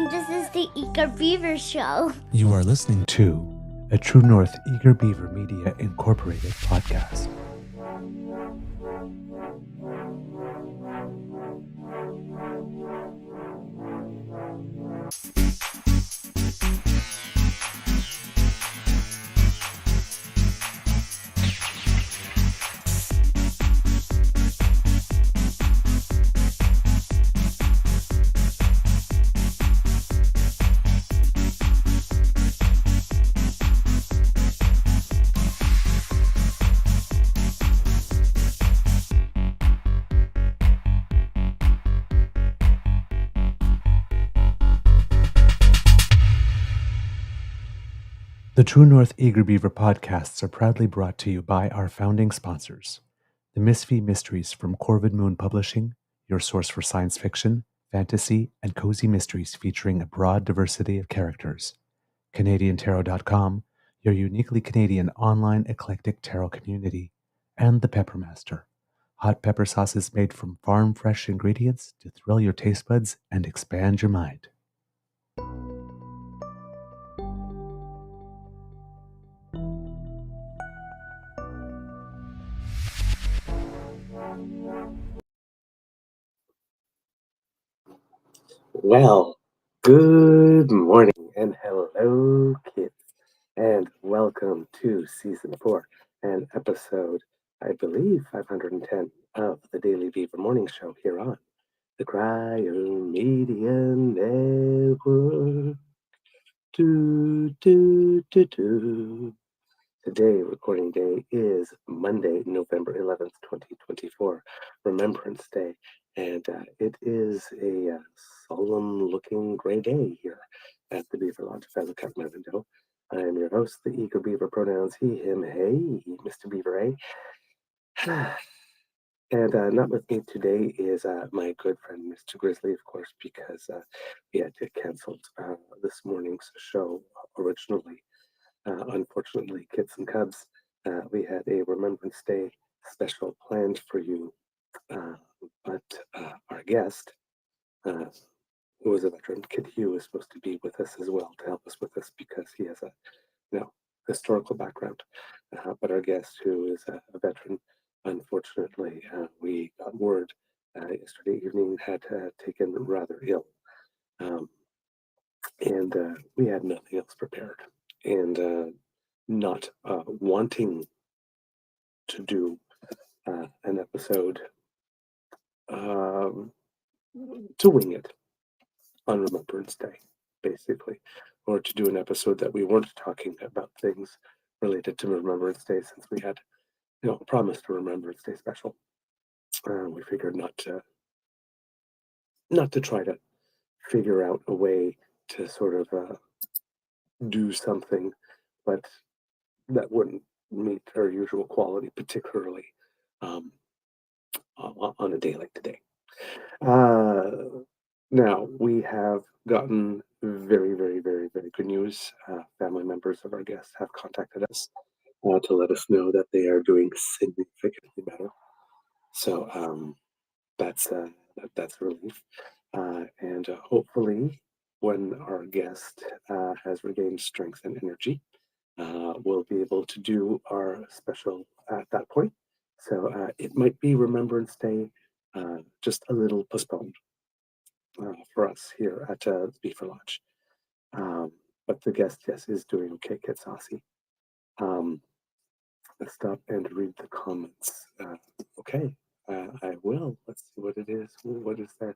and this is the Eager Beaver Show. You are listening to a True North Eager Beaver Media Incorporated podcast. The True North Eager Beaver podcasts are proudly brought to you by our founding sponsors, the Misfit Mysteries from Corvid Moon Publishing, your source for science fiction, fantasy, and cozy mysteries featuring a broad diversity of characters. CanadianTarot.com, your uniquely Canadian online eclectic tarot community, and the Peppermaster, hot pepper sauces made from farm-fresh ingredients to thrill your taste buds and expand your mind. Well, good morning and hello, kids, and welcome to season 4 and episode, I believe, 510 of the Daily Beaver Morning Show here on the Cryo Media Network. Today, recording day, is Monday, November 11th, 2024, Remembrance Day, and it is a solemn-looking gray day here at the Beaver Lodge. If I look out my window, I am your host, the Eager Beaver, pronouns he, him, hey, Mr. Beaver, eh? And not with me today is my good friend, Mr. Grizzly, of course, because we had to cancel this morning's show originally. Unfortunately, kids and cubs, we had a Remembrance Day special planned for you, but our guest, who was a veteran, Kid Hugh, is supposed to be with us as well to help us with this because he has a historical background. But our guest, who is a veteran, unfortunately, we got word yesterday evening had taken rather ill, and we had nothing else prepared. And not wanting to do an episode to wing it on Remembrance Day, basically, or to do an episode that we weren't talking about things related to Remembrance Day, since we had, promised a Remembrance Day special. We figured not to try to figure out a way to sort of do something, but that wouldn't meet our usual quality, particularly on a day like today. Now, we have gotten very, very, very, very good news. Family members of our guests have contacted us to let us know that they are doing significantly better. So that's a relief. And hopefully, when our guest has regained strength and energy, we'll be able to do our special at that point. So it might be Remembrance Day, just a little postponed for us here at the Beaver Lodge. But the guest, yes, is doing okay, Kid Saucy. Let's stop and read the comments. Okay, I will. Let's see what it is. What is there?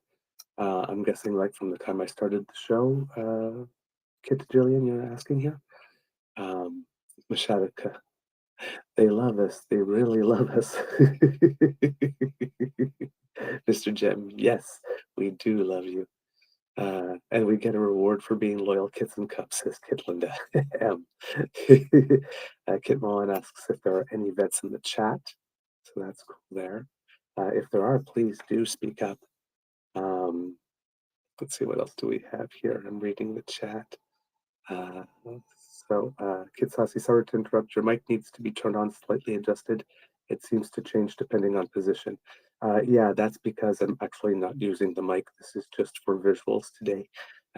I'm guessing like from the time I started the show, Kid Jillian, you're asking here? Mashadika. They love us. They really love us. Mr. Jem, yes, we do love you. And we get a reward for being loyal kids and cubs, says Kid Linda. Kid Mullen asks if there are any vets in the chat. So that's cool there. If there are, please do speak up. Let's see, what else do we have here? I'm reading the chat. Kid Saucy, sorry to interrupt. Your mic needs to be turned on, slightly adjusted. It seems to change depending on position. Yeah, that's because I'm actually not using the mic. This is just for visuals today.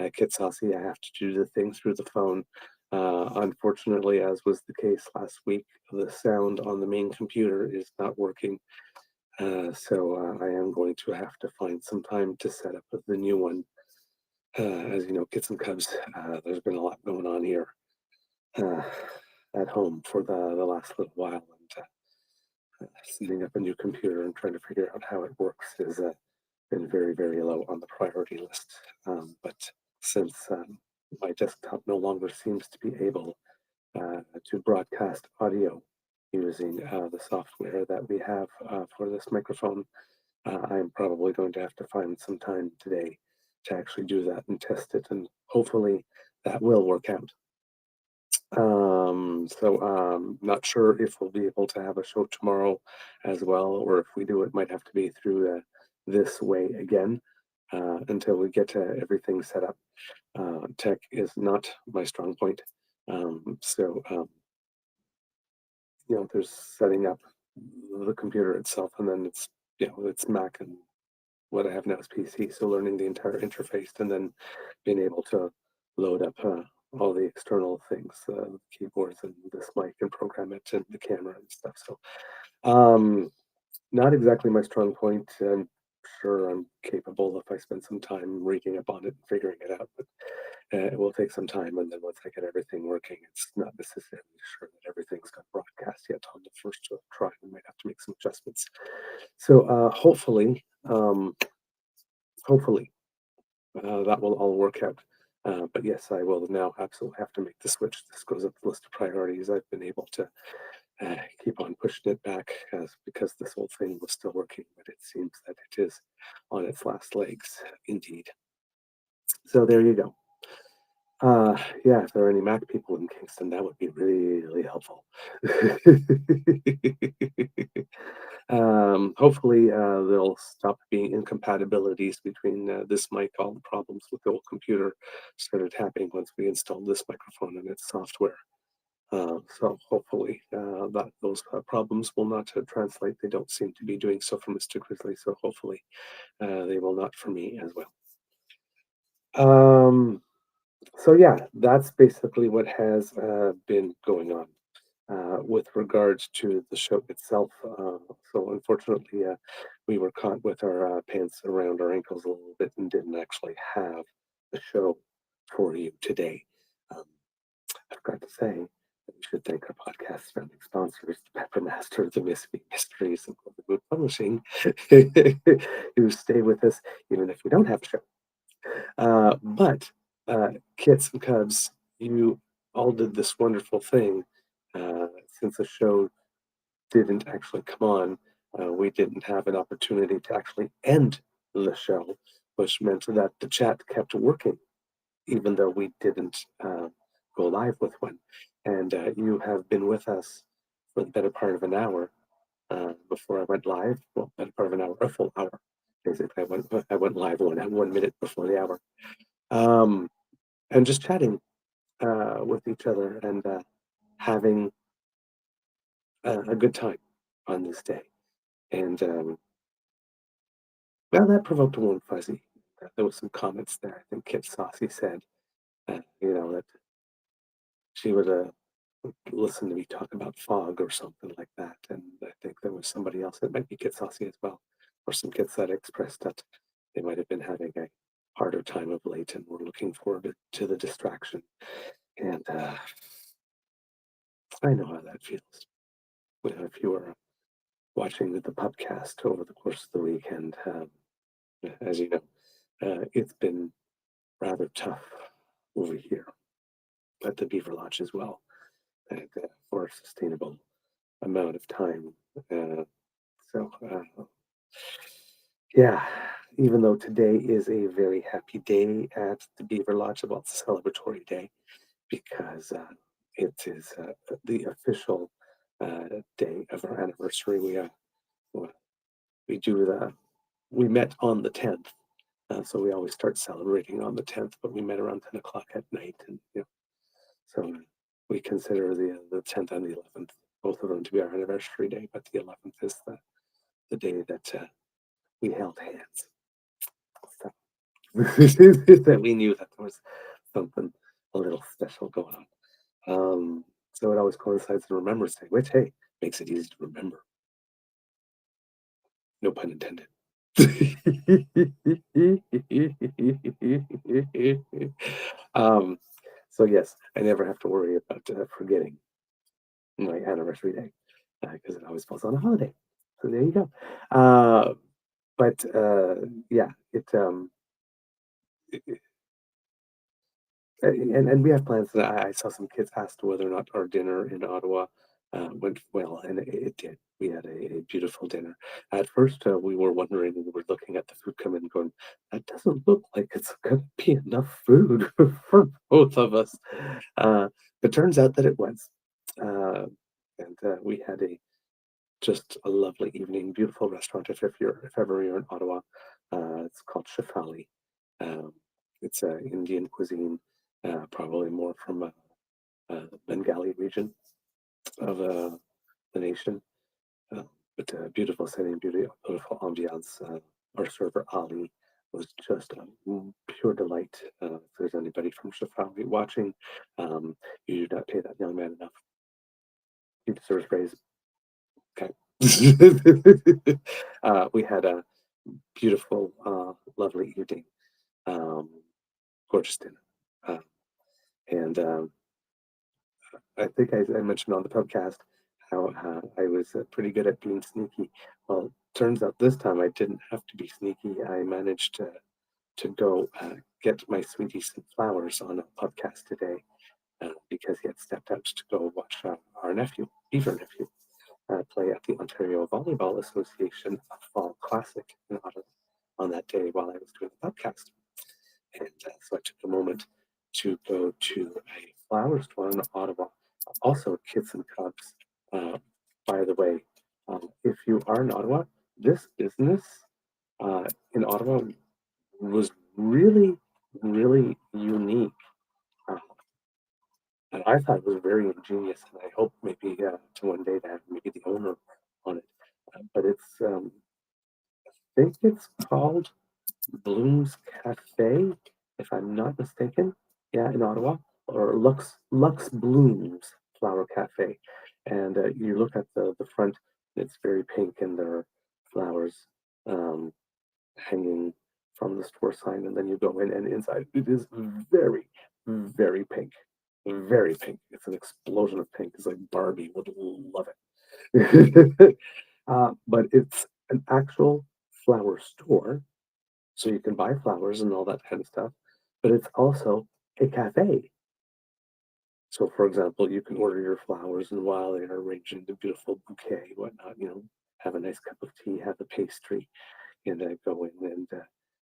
Kit Saucy, I have to do the thing through the phone. Unfortunately, as was the case last week, the sound on the main computer is not working. So I am going to have to find some time to set up the new one. As you know, Kits and Cubs, there's been a lot going on here uh, at home for the last little while. And setting up a new computer and trying to figure out how it works has been very, very low on the priority list. But since my desktop no longer seems to be able to broadcast audio using the software that we have for this microphone, I'm probably going to have to find some time today to actually do that and test it, and hopefully that will work out. Not sure if we'll be able to have a show tomorrow as well, or if we do, it might have to be through this way again until we get everything set up. Tech is not my strong point. There's setting up the computer itself, and then it's Mac, and what I have now is PC. So learning the entire interface and then being able to load up all the external things, keyboards and this mic, and program it and the camera and stuff. So not exactly my strong point. I'm sure I'm capable if I spend some time reading up on it and figuring it out, but it will take some time. And then once I get everything working, it's not necessarily sure that everything's got broadcast yet on the first try. We might have to make some adjustments. So hopefully that will all work out. But yes, I will now absolutely have to make the switch. This goes up the list of priorities. I've been able to keep on pushing it back because this whole thing was still working, but it seems that it is on its last legs indeed. So there you go. Yeah, if there are any Mac people in Kingston, that would be really helpful. Hopefully, there'll stop being incompatibilities between this mic. All the problems with the old computer started happening once we installed this microphone and its software. So hopefully that those problems will not translate. They don't seem to be doing so for Mr. Grizzly, so hopefully they will not for me as well. So yeah, that's basically what has been going on with regards to the show itself. So unfortunately, we were caught with our pants around our ankles a little bit and didn't actually have the show for you today. I forgot to say that we should thank our podcast founding sponsors, the Peppermaster, the Misfit Mysteries, and Golden Moon Publishing, who stay with us even if we don't have a show. But Kits and Cubs, you all did this wonderful thing. Since the show didn't actually come on, we didn't have an opportunity to actually end the show, which meant that the chat kept working, even though we didn't go live with one. And you have been with us for the better part of an hour before I went live. Well, better part of an hour, a full hour. Basically, I went live 1 minute before the hour. And just chatting with each other and having a good time on this day. And well, that provoked a warm fuzzy. There was some comments there. I think Kit Saucy said, that she would listen to me talk about fog or something like that. And I think there was somebody else, it might be Kit Saucy as well, or some kids that expressed that they might have been having a harder time of late and were looking forward to the distraction. And I know how that feels. If you were watching the pubcast over the course of the weekend, as you know, it's been rather tough over here at the Beaver Lodge as well, and for a sustainable amount of time. Yeah, even though today is a very happy day at the Beaver Lodge, well, it's a celebratory day because it is the official day of our anniversary. We met on the 10th, so we always start celebrating on the 10th, but we met around 10 o'clock at night, and so we consider the 10th and the 11th, both of them, to be our anniversary day, but the 11th is the day that we held hands. So that we knew that there was something a little special going on. So it always coincides with Remembrance Day, which, hey, makes it easy to remember. No pun intended. um, so yes, I never have to worry about forgetting my anniversary day because it always falls on a holiday. So there you go. But yeah, it and we have plans. I saw some kids asked whether or not our dinner in Ottawa went well, and it did. We had a beautiful dinner. At first, we were wondering, we were looking at the food come in, going, "That doesn't look like it's going to be enough food for both of us." Uh, it turns out that it was, uh, and we had a just a lovely evening. Beautiful restaurant. If ever you're in Ottawa, it's called Shefali. Um, it's Indian cuisine, probably more from Bengali region of the nation. Uh, but beautiful setting, beautiful ambiance. Our server Ali was just a pure delight. If there's anybody from Shefali watching, you do not pay that young man enough. He deserves praise. Okay. We had a beautiful, lovely evening, um, gorgeous dinner. Uh, and I think I mentioned on the podcast how I was pretty good at being sneaky. Well, turns out this time I didn't have to be sneaky. I managed to go get my sweetie some flowers on a podcast today because he had stepped out to go watch our nephew, Beaver nephew, play at the Ontario Volleyball Association Fall Classic in Ottawa on that day while I was doing the podcast. And so I took a moment to go to a flower store in Ottawa, also Kids and Cubs. Uh, by the way, if you are in Ottawa, this business in Ottawa was really, really unique. Uh, and I thought it was very ingenious, and I hope maybe to one day to have maybe the owner on it. But I think it's called Bloom's Cafe, if I'm not mistaken. Yeah, in Ottawa, or Lux Blooms Flower Cafe. And you look at the front, it's very pink, and there are flowers um, hanging from the store sign. And then you go in, and inside it is very, very pink. Very pink. It's an explosion of pink. It's like Barbie would love it. But it's an actual flower store, so you can buy flowers and all that kind of stuff. But it's also a cafe. So, for example, you can order your flowers, and while they are arranged in a beautiful bouquet, whatnot, have a nice cup of tea, have a pastry, and go in and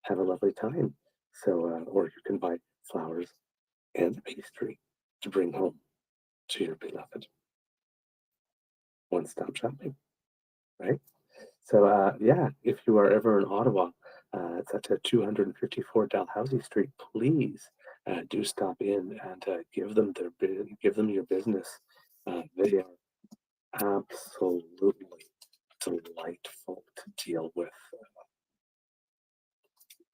have a lovely time. So, or you can buy flowers and pastry to bring home to your beloved. One stop shopping, right? So, yeah, if you are ever in Ottawa, it's at 254 Dalhousie Street. Please do stop in and give them your business. They are absolutely delightful to deal with.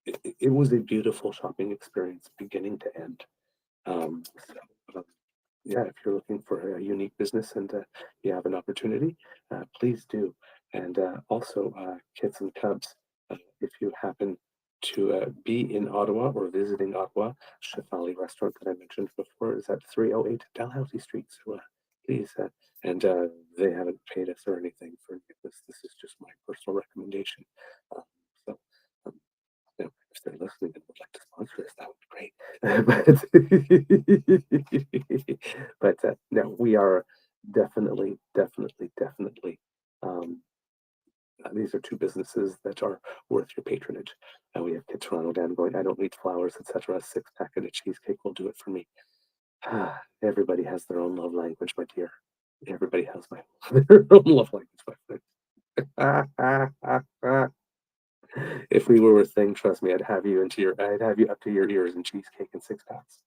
It was a beautiful shopping experience, beginning to end. So, yeah, if you're looking for a unique business and you have an opportunity, please do. And also, Kids and Cubs, if you happen to be in Ottawa or visiting Ottawa, Shefali restaurant that I mentioned before is at 308 Dalhousie Street. So please, and they haven't paid us or anything for this. This is just my personal recommendation. Um, so um, if they're listening and would like to sponsor us, that would be great. But no, we are definitely. Um, these are two businesses that are worth your patronage. We have Kids Toronto down going, I don't need flowers, etc. A six pack and a cheesecake will do it for me. Everybody has their own love language, my dear. Everybody has their own love language, my friend. If we were a thing, trust me, I'd have you up to your ears in cheesecake and six packs.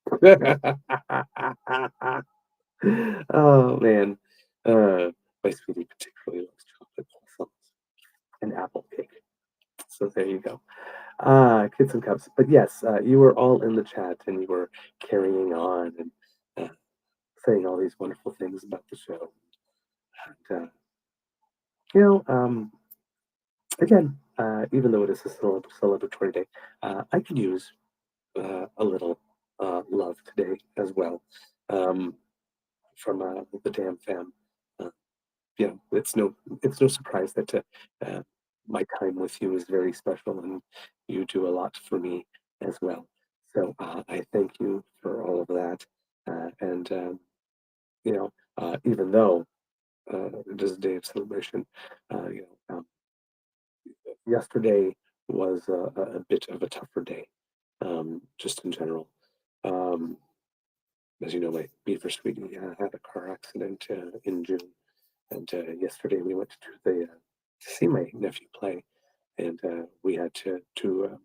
Oh man, my sweetie particularly loves chocolate blossoms and apple cake. So there you go. Kids and Cubs. But yes, you were all in the chat and you were carrying on and saying all these wonderful things about the show. And, you know, again, even though it is a celebratory day, I could use a little love today as well um, from the damn fam. Uh, it's no surprise that uh, my time with you is very special, and you do a lot for me as well. So I thank you for all of that, and even though it is a day of celebration, yesterday was a bit of a tougher day, just in general. Um, as you know, my Beaver sweetie had a car accident in June, and yesterday we went to to see my nephew play, and we had to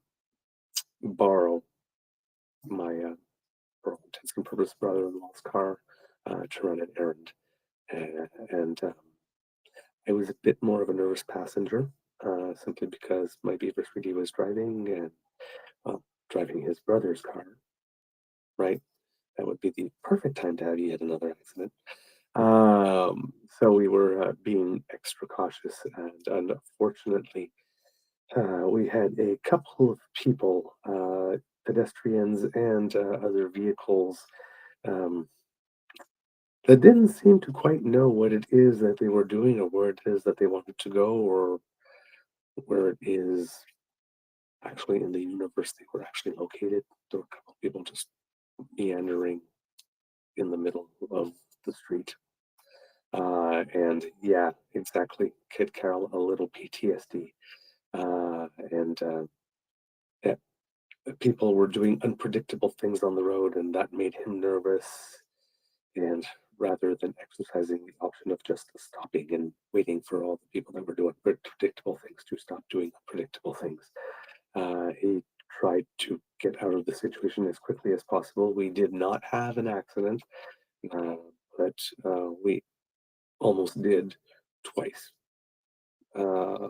borrow my for all intents and purposes brother-in-law's car to run an errand, and I was a bit more of a nervous passenger, simply because my Beaver sweetie was driving and well, driving his brother's car, right? That would be the perfect time to have yet another accident. So we were being extra cautious, and unfortunately, we had a couple of people, pedestrians and other vehicles, um, that didn't seem to quite know what it is that they were doing or where it is that they wanted to go or where it is actually in the universe they were actually located. There were a couple of people just meandering in the middle of the street. And yeah, exactly. Kid Carol, a little PTSD. And yeah, people were doing unpredictable things on the road, and that made him nervous. And rather than exercising the option of just stopping and waiting for all the people that were doing predictable things to stop doing unpredictable things, he tried to get out of the situation as quickly as possible. We did not have an accident, uh, but we almost did twice. Uh,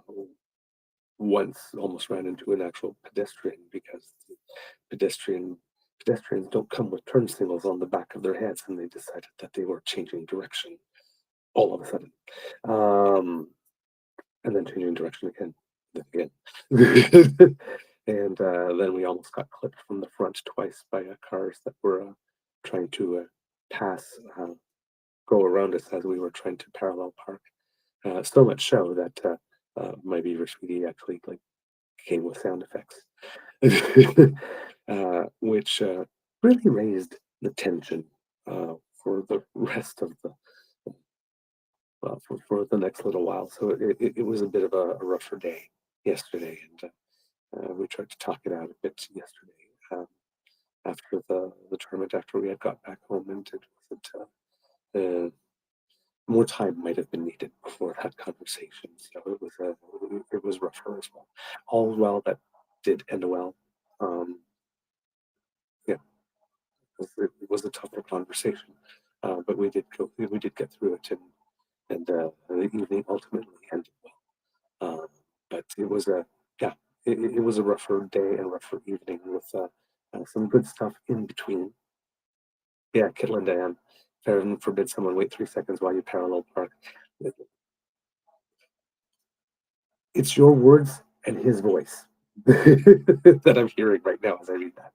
Once almost ran into an actual pedestrian because the pedestrians don't come with turn signals on the back of their heads, and they decided that they were changing direction all of a sudden, um, and then changing direction again, then again, and then we almost got clipped from the front twice by cars that were trying to pass, go around us as we were trying to parallel park. So much so that my Beaver sweetie actually like came with sound effects, which really raised the tension for the rest of the for the next little while. So it was a bit of a rougher day yesterday, and we tried to talk it out a bit yesterday after the tournament, after we had got back home, and it wasn't. More time might have been needed before that conversation. So it was rougher as well. All well that did end well. Um, yeah, it was a tougher conversation, but we did get through it, and the evening ultimately ended well. But it was a yeah, it was a rougher day and rougher evening with some good stuff in between. Yeah, Kittle and Diane. Heaven forbid someone wait 3 seconds while you parallel park. It's your words and his voice that I'm hearing right now as I read that.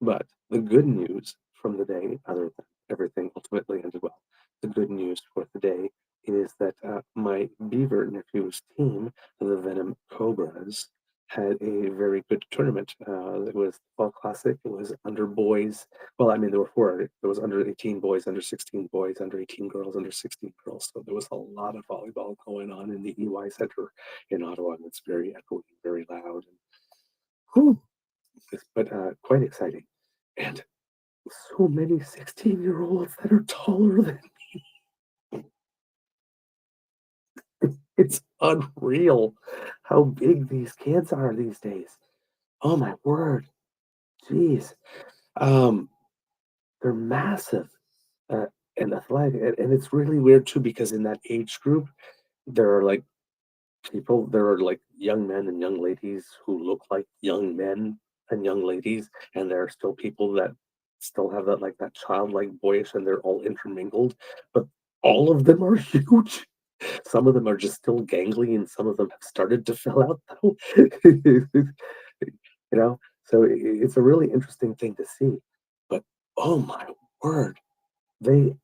But the good news from the day, other than everything ultimately ended well, the good news for the day is that my Beaver nephew's team, the Venom Cobras, had a very good tournament. It was fall classic. It was under boys. Well, I mean, there were four. There was under 18 boys, under 16 boys, under 18 girls, under 16 girls. So there was a lot of volleyball going on in the EY Center in Ottawa, and it's very echoey, very loud. Whew, but quite exciting. And so many 16-year-olds that are taller than it's unreal how big these kids are these days. Oh my word. Jeez. Um, they're massive uh, and athletic. And it's really weird too because in that age group, there are like people. There are like young men and young ladies who look like young men and young ladies, and there are still people that still have that like that childlike boyish, and they're all intermingled. But all of them are huge. Some of them are just still gangly, and some of them have started to fill out though. You know, so it's a really interesting thing to see. But oh my word, they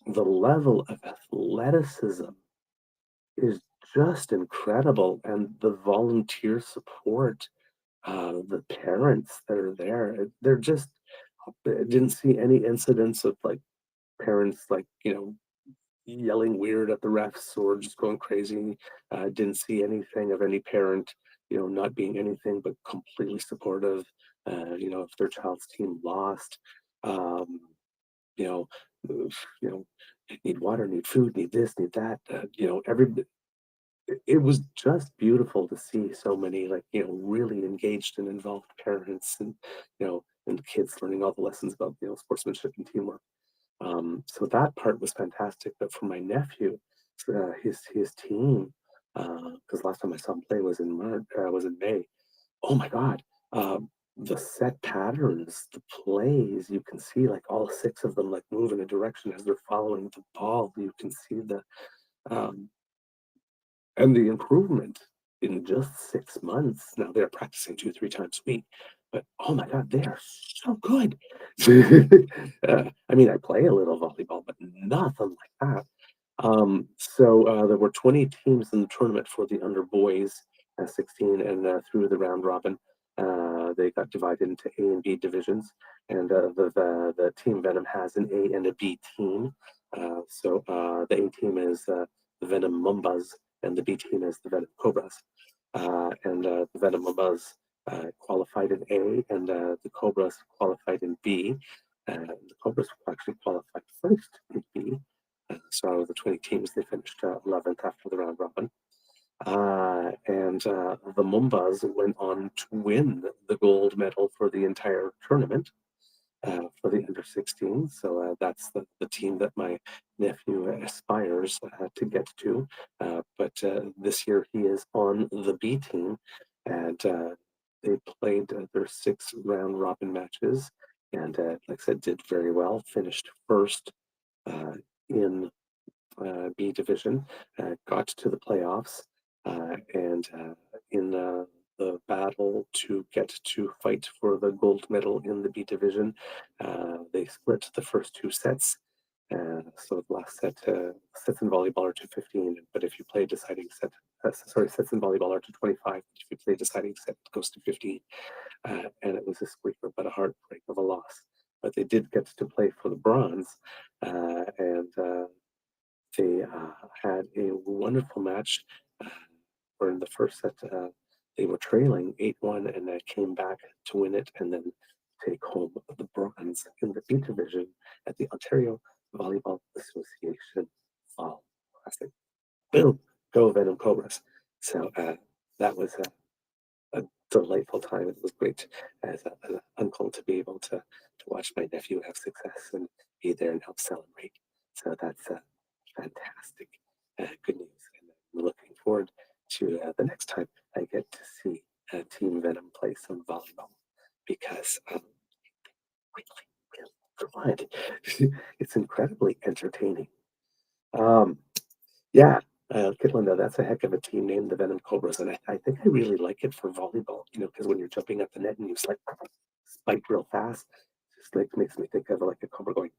the level of athleticism is just incredible, and the volunteer support, the parents that are there, they're just I didn't see any incidents of like parents like yelling weird at the refs or just going crazy. Didn't see anything of any parent not being anything but completely supportive. If their child's team lost, um, you know, you know, need water, need food, need this, need that. Every it was just beautiful to see so many like really engaged and involved parents and kids learning all the lessons about sportsmanship and teamwork. So that part was fantastic. But for my nephew, his team, because last time I saw him play was in March, was in May. Oh my God, the set patterns, the plays, you can see like all six of them like move in a direction as they're following the ball. You can see um, the improvement in just 6 months. Now they're practicing 2, 3 times a week, but oh my God, they are so good. I mean, I play a little volleyball, but nothing like that. So there were 20 teams in the tournament for the under boys 16, and through the round robin, they got divided into A and B divisions, and the team Venom has an A and a B team. So the A team is the Venom Mumbas, and the B team is the Venom Cobras. And the Venom Mumbas qualified in A, and the Cobras qualified in B. The Cobras actually qualified first in B. So out of the 20 teams, they finished 11th after the round robin. And the Mumbas went on to win the gold medal for the entire tournament for the under 16. So that's the team that my nephew aspires to get to. But this year he is on the B team, and they played their 6 round robin matches, and like I said, did very well. Finished first in B division, got to the playoffs, and in the battle to get to fight for the gold medal in the B division, they split the first 2 sets. So the last sets in volleyball are to 15, but if you play deciding set, sets in volleyball are to 25. If you play deciding set, it goes to 15. And it was a squeaker, but a heartbreak of a loss. But they did get to play for the bronze, and they had a wonderful match where in the first set they were trailing 8-1 and came back to win it and then take home the bronze in the B division at the Ontario Volleyball Association Fall Classic. Boom! Go Venom Cobras. So that was a delightful time. It was great as an uncle to be able to watch my nephew have success and be there and help celebrate. So that's fantastic, good news. And I'm looking forward to the next time I get to see Team Venom play some volleyball because really, really good. It's incredibly entertaining. Um, yeah, Kitlinda, that's a heck of a team name, the Venom Cobras, and I think I really like it for volleyball. Because when you're jumping at the net and you spike real fast, just like makes me think of like a cobra going,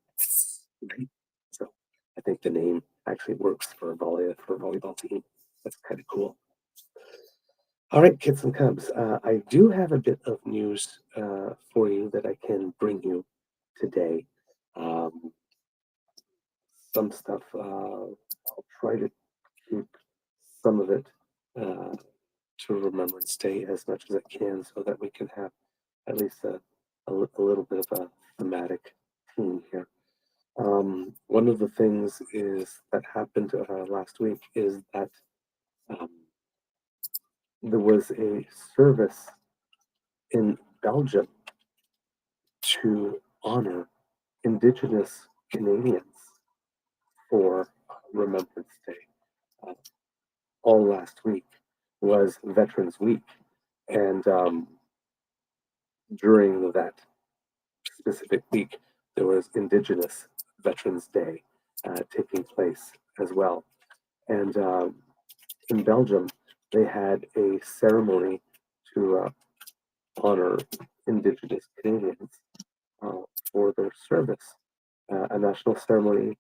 right? So I think the name actually works for a volleyball team. That's kind of cool. All right, kids and cubs, I do have a bit of news for you that I can bring you today. Um, some stuff I'll try to keep some of it to Remembrance Day as much as I can so that we can have at least a little bit of a thematic theme here. One of the things is that happened last week is that um, there was a service in Belgium to honor Indigenous Canadians for Remembrance Day. Uh, all last week was Veterans Week. And during that specific week, there was Indigenous Veterans Day taking place as well. And in Belgium, they had a ceremony to honor Indigenous Canadians for their service. A national ceremony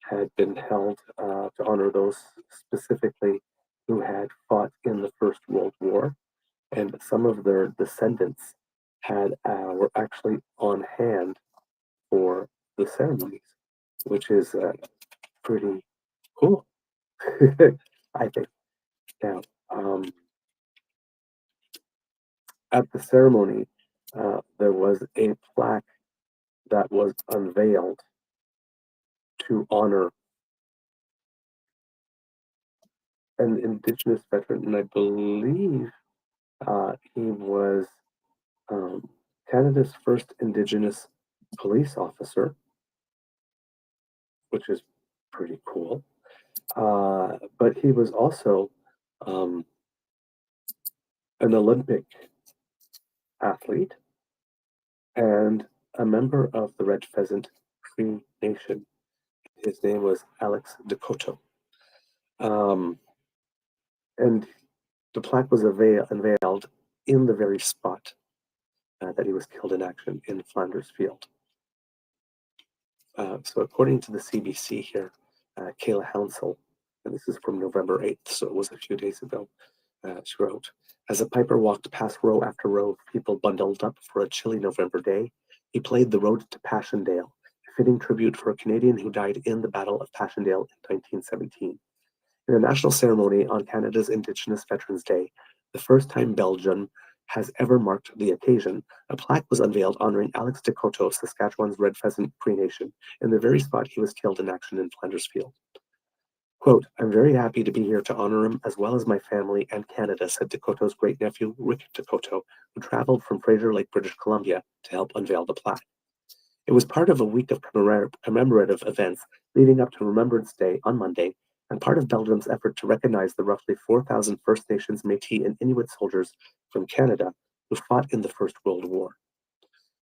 had been held to honor those specifically who had fought in the First World War, and some of their descendants were actually on hand for the ceremonies, which is pretty cool, I think. Now, at the ceremony, there was a plaque that was unveiled to honor an Indigenous veteran, and I believe he was Canada's first Indigenous police officer, which is pretty cool. But he was also an Olympic athlete and a member of the Red Pheasant Cree Nation. His name was Alex Decoteau. And the plaque was unveiled in the very spot that he was killed in action in Flanders Field. So according to the CBC here, Kayla Hounsell, and this is from November 8th, so it was a few days ago, she wrote, as a piper walked past row after row of people bundled up for a chilly November day, he played The Road to Passchendaele, a fitting tribute for a Canadian who died in the Battle of Passchendaele in 1917. In a national ceremony on Canada's Indigenous Veterans Day, the first time Belgium has ever marked the occasion, a plaque was unveiled honoring Alex Decoteau of Saskatchewan's Red Pheasant Cree Nation in the very spot he was killed in action in Flanders Field. Quote, I'm very happy to be here to honor him as well as my family and Canada, said Decoteau's great-nephew, Rick Decoteau, who traveled from Fraser Lake, British Columbia, to help unveil the plaque. It was part of a week of commemorative events leading up to Remembrance Day on Monday, and part of Belgium's effort to recognize the roughly 4,000 First Nations, Métis, and Inuit soldiers from Canada who fought in the First World War.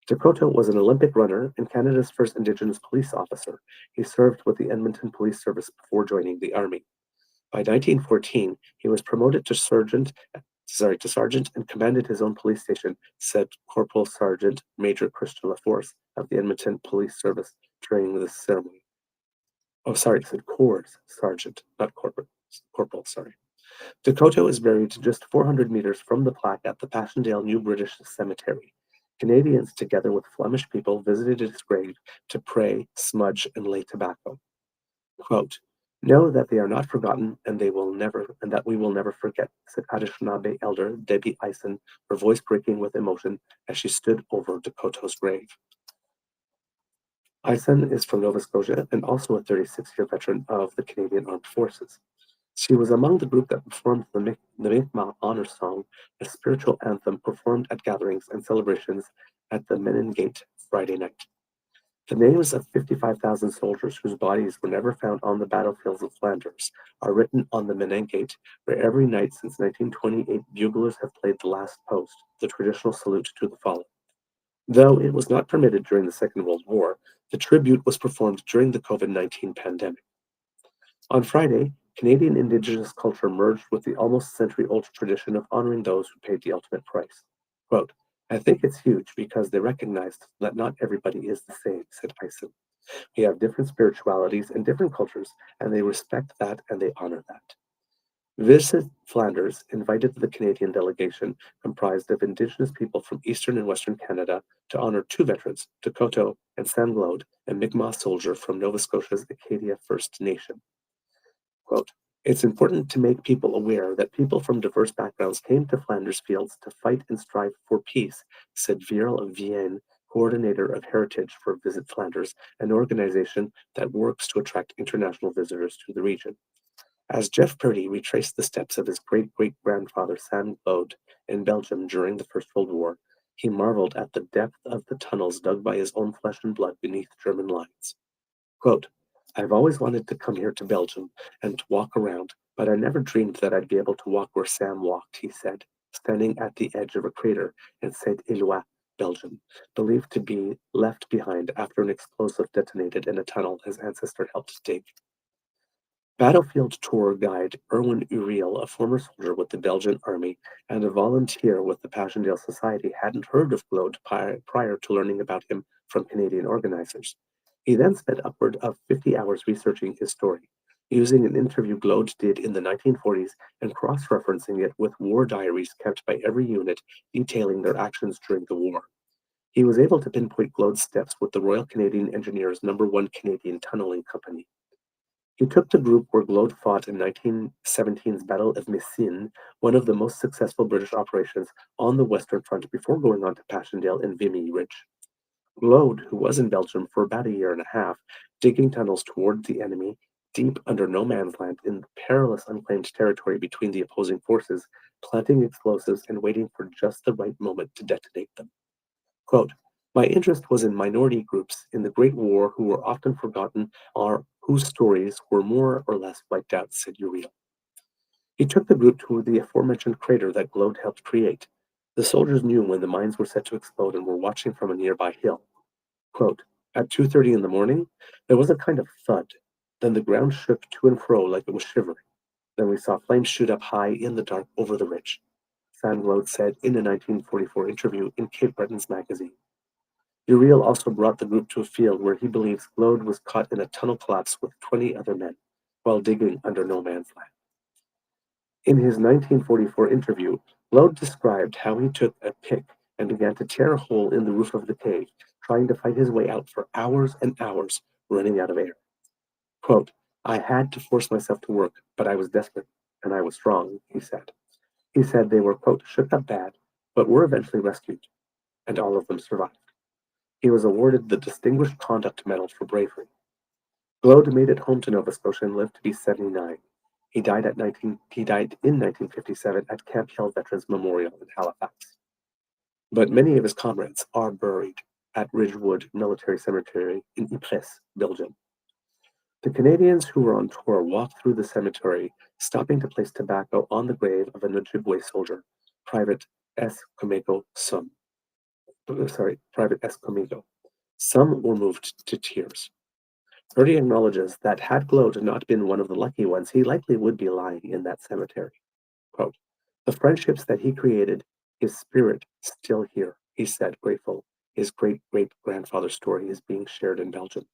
Decoteau was an Olympic runner and Canada's first Indigenous police officer. He served with the Edmonton Police Service before joining the Army. By 1914, he was promoted to sergeant and commanded his own police station, said Corporal Sergeant Major Christian LaForce of the Edmonton Police Service during this ceremony. Oh, sorry, it said Corps Sergeant, not Corporal, sorry. Decoteau is buried just 400 meters from the plaque at the Passchendaele New British Cemetery. Canadians, together with Flemish people, visited his grave to pray, smudge, and lay tobacco. Quote, know that they are not forgotten and that we will never forget, said Anishinaabe elder Debbie Eisen, her voice breaking with emotion as she stood over Decoteau's grave. Eisen is from Nova Scotia and also a 36-year veteran of the Canadian Armed Forces. She was among the group that performed the Mi'kmaq Honor Song, a spiritual anthem performed at gatherings and celebrations at the Menengate Friday night. The names of 55,000 soldiers whose bodies were never found on the battlefields of Flanders are written on the Menengate, where every night since 1928 buglers have played the last post, the traditional salute to the fallen. Though it was not permitted during the Second World War, the tribute was performed during the COVID-19 pandemic. On Friday, Canadian Indigenous culture merged with the almost century-old tradition of honoring those who paid the ultimate price. Quote, I think it's huge because they recognized that not everybody is the same, said Eisen. We have different spiritualities and different cultures, and they respect that and they honor that. Visit Flanders invited the Canadian delegation, comprised of Indigenous people from Eastern and Western Canada, to honor two veterans, Decoteau and Sam Glode, a Mi'kmaq soldier from Nova Scotia's Acadia First Nation. Quote, it's important to make people aware that people from diverse backgrounds came to Flanders Fields to fight and strive for peace, said Veerle Vienne, coordinator of Heritage for Visit Flanders, an organization that works to attract international visitors to the region. As Jeff Purdy retraced the steps of his great-great-grandfather Sam Glode in Belgium during the First World War, he marveled at the depth of the tunnels dug by his own flesh and blood beneath German lines. Quote, I've always wanted to come here to Belgium and to walk around, But I never dreamed that I'd be able to walk where Sam walked, he said, standing at the edge of a crater in Saint Éloi, Belgium, believed to be left behind after an explosive detonated in a tunnel his ancestor helped dig. Battlefield tour guide Erwin Uriel, a former soldier with the Belgian army and a volunteer with the Passchendaele Society, hadn't heard of Glode prior to learning about him from Canadian organizers. He then spent upward of 50 hours researching his story, using an interview Glode did in the 1940s and cross-referencing it with war diaries kept by every unit detailing their actions during the war. He was able to pinpoint Glode's steps with the Royal Canadian Engineers No. 1 Canadian Tunneling Company. He took the group where Glode fought in 1917's Battle of Messines, one of the most successful British operations on the Western Front before going on to Passchendaele and Vimy Ridge. Glode, who was in Belgium for about a year and a half, digging tunnels toward the enemy, deep under no man's land in perilous unclaimed territory between the opposing forces, planting explosives and waiting for just the right moment to detonate them. Quote, my interest was in minority groups in the Great War who were often forgotten or whose stories were more or less wiped out, said Uriel. He took the group to the aforementioned crater that Glode helped create. The soldiers knew when the mines were set to explode and were watching from a nearby hill. Quote, at 2:30 in the morning, there was a kind of thud. Then the ground shook to and fro like it was shivering. Then we saw flames shoot up high in the dark over the ridge, Sam Glode said in a 1944 interview in Cape Breton's magazine. Uriel also brought the group to a field where he believes Glode was caught in a tunnel collapse with 20 other men while digging under no man's land. In his 1944 interview, Glode described how he took a pick and began to tear a hole in the roof of the cave, trying to fight his way out for hours and hours, running out of air. Quote, I had to force myself to work, but I was desperate, and I was strong, he said. He said they were, quote, shook up bad, but were eventually rescued, and all of them survived. He was awarded the Distinguished Conduct Medal for bravery. Glode made it home to Nova Scotia and lived to be 79. He died in 1957 at Camp Hill Veterans Memorial in Halifax. But many of his comrades are buried at Ridgewood Military Cemetery in Ypres, Belgium. The Canadians who were on tour walked through the cemetery, stopping to place tobacco on the grave of an Ojibwe soldier, Private S. Comego Sum. Private S. Comego. Some were moved to tears. Purdy acknowledges that had Glode not been one of the lucky ones, he likely would be lying in that cemetery. Quote, the friendships that he created, his spirit still here, he said, grateful. His great-great-grandfather's story is being shared in Belgium.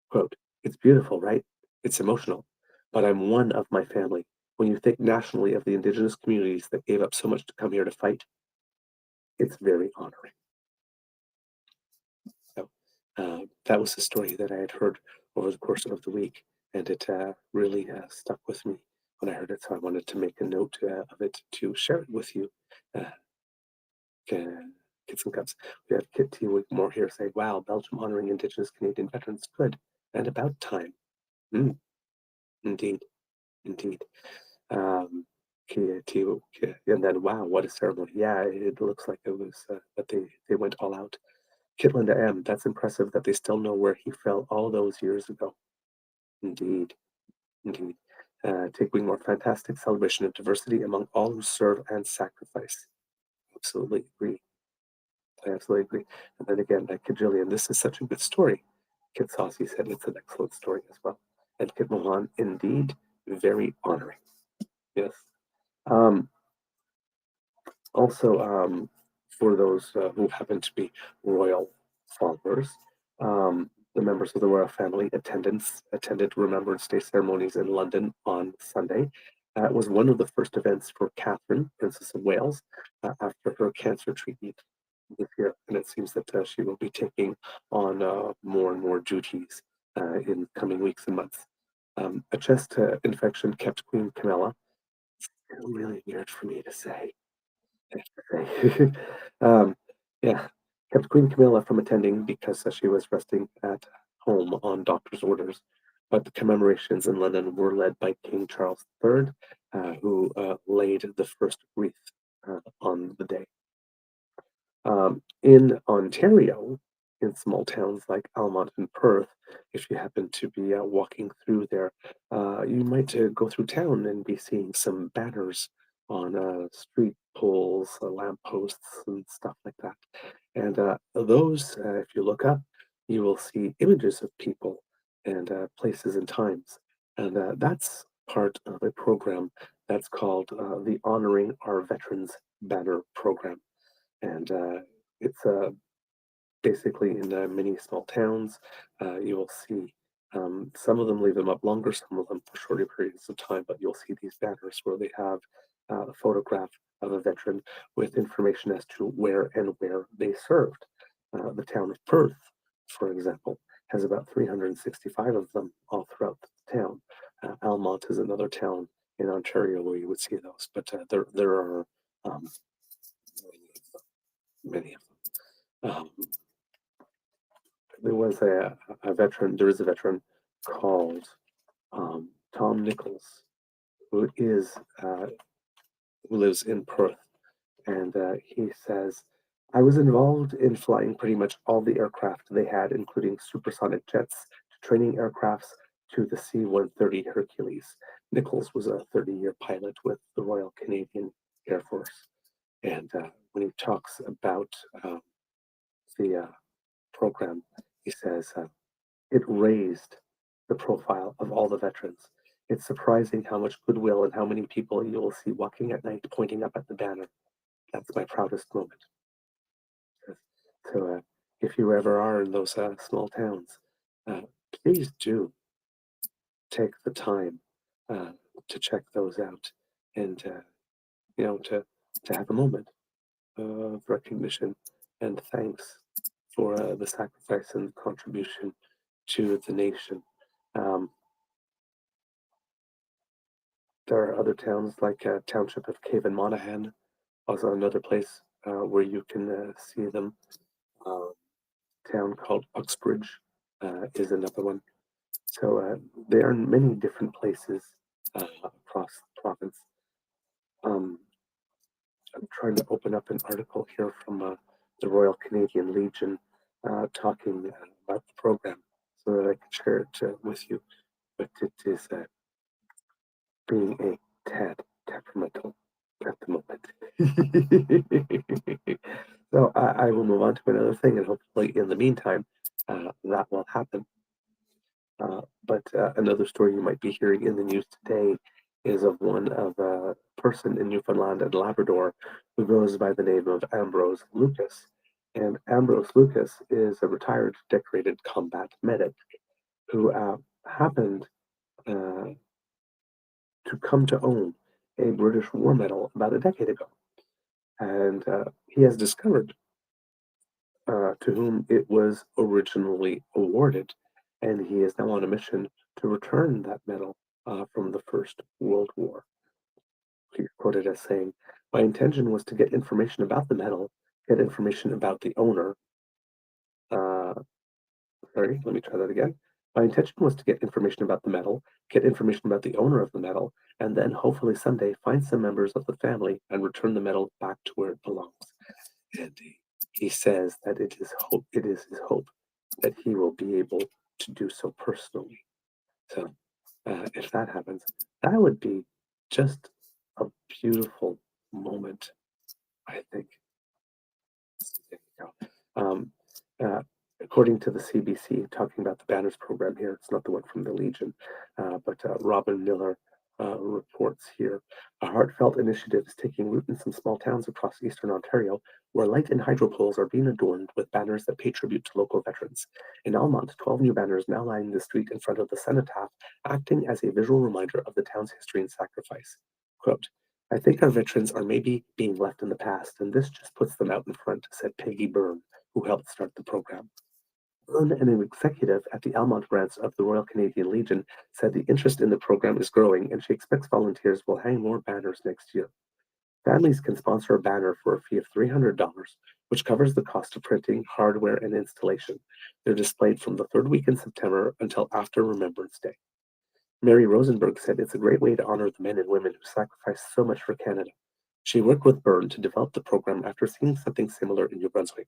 Quote, it's beautiful, right? It's emotional. But I'm one of my family. When you think nationally of the indigenous communities that gave up so much to come here to fight, it's very honoring. So that was a story that I had heard over the course of the week, and it really stuck with me when I heard it. So I wanted to make a note of it to share it with you. Kids and Cubs. We have Kit T. Wigmore here saying, wow, Belgium honoring Indigenous Canadian veterans. Good. And about time. Indeed. Indeed. And then, wow, what a ceremony. Yeah, it looks like it was that they went all out. Kitlinda M., that's impressive that they still know where he fell all those years ago. Indeed. Indeed. Take Wigmore, fantastic celebration of diversity among all who serve and sacrifice. Absolutely agree. I absolutely agree. And then again, Kid Jillian, this is such a good story. Kid Saucy said it's an excellent story as well. And Kid Mohan, indeed, very honoring. Yes. Also, for those who happen to be royal followers, the members of the royal family attended Remembrance Day ceremonies in London on Sunday. It was one of the first events for Catherine, Princess of Wales, after her cancer treatment this year, and it seems that she will be taking on more and more duties in coming weeks and months. A chest infection kept Queen Camilla. Still really weird for me to say. um, yeah, kept Queen Camilla from attending because she was resting at home on doctor's orders. But the commemorations in London were led by King Charles III, who laid the first wreath on the day. In Ontario, in small towns like Almont and Perth, if you happen to be walking through there, you might go through town and be seeing some banners on street poles, lamp posts, and stuff like that. And those, if you look up, you will see images of people and places and times. And that's part of a program that's called the Honoring Our Veterans Banner Program. And it's basically in many small towns. You will see some of them leave them up longer, some of them for shorter periods of time, but you'll see these banners where they have a photograph of a veteran with information as to where and where they served. The town of Perth, for example, has about 365 of them all throughout the town. Almont is another town in Ontario where you would see those, but there are um, many of them. There is a veteran called Tom Nichols, who is who lives in Perth, and he says, I was involved in flying pretty much all the aircraft they had, including supersonic jets, to training aircrafts to the C-130 Hercules. Nichols was a 30-year pilot with the Royal Canadian Air Force, and when he talks about the program, he says, it raised the profile of all the veterans. It's surprising how much goodwill and how many people you will see walking at night pointing up at the banner. That's my proudest moment. So, if you ever are in those small towns, uh, please do take the time uh, to check those out and to have a moment of recognition and thanks for the sacrifice and contribution to the nation. Um, there are other towns like Township of Cavan Monaghan, also another place where you can see them. Uh, Town called Uxbridge is another one. So there are many different places across the province. Um, I'm trying to open up an article here from the Royal Canadian Legion talking about the program so that I can share it with you. But it is being a tad temperamental at the moment. So I will move on to another thing, and hopefully, in the meantime, that will happen. But another story you might be hearing in the news today is of one of a person in Newfoundland and Labrador who goes by the name of Ambrose Lucas. And Ambrose Lucas is a retired decorated combat medic who happened uh, to come to own a British war medal about a decade ago. And he has discovered to whom it was originally awarded, and he is now on a mission to return that medal from the First World War. He's quoted as saying, my intention was to get information about the medal, get information about the owner. Sorry, let me try that again. My intention was to get information about the medal, get information about the owner of the medal, and then hopefully someday find some members of the family and return the medal back to where it belongs. And he says that it is his hope that he will be able to do so personally. So if that happens, that would be just a beautiful moment, I think. There you go. According to the CBC, talking about the Banners program here, it's not the one from the Legion, but Robin Miller reports here. A heartfelt initiative is taking root in some small towns across eastern Ontario where light and hydro poles are being adorned with banners that pay tribute to local veterans. In Almont, 12 new banners now line the street in front of the cenotaph, acting as a visual reminder of the town's history and sacrifice. Quote, I think our veterans are maybe being left in the past, and this just puts them out in front, said Peggy Byrne, who helped start the program. Byrne and an executive at the Almont branch of the Royal Canadian Legion said the interest in the program is growing, and she expects volunteers will hang more banners next year. Families can sponsor a banner for a fee of $300, which covers the cost of printing, hardware, and installation. They're displayed from the third week in September until after Remembrance Day. Mary Rosenberg said it's a great way to honor the men and women who sacrificed so much for Canada. She worked with Byrne to develop the program after seeing something similar in New Brunswick.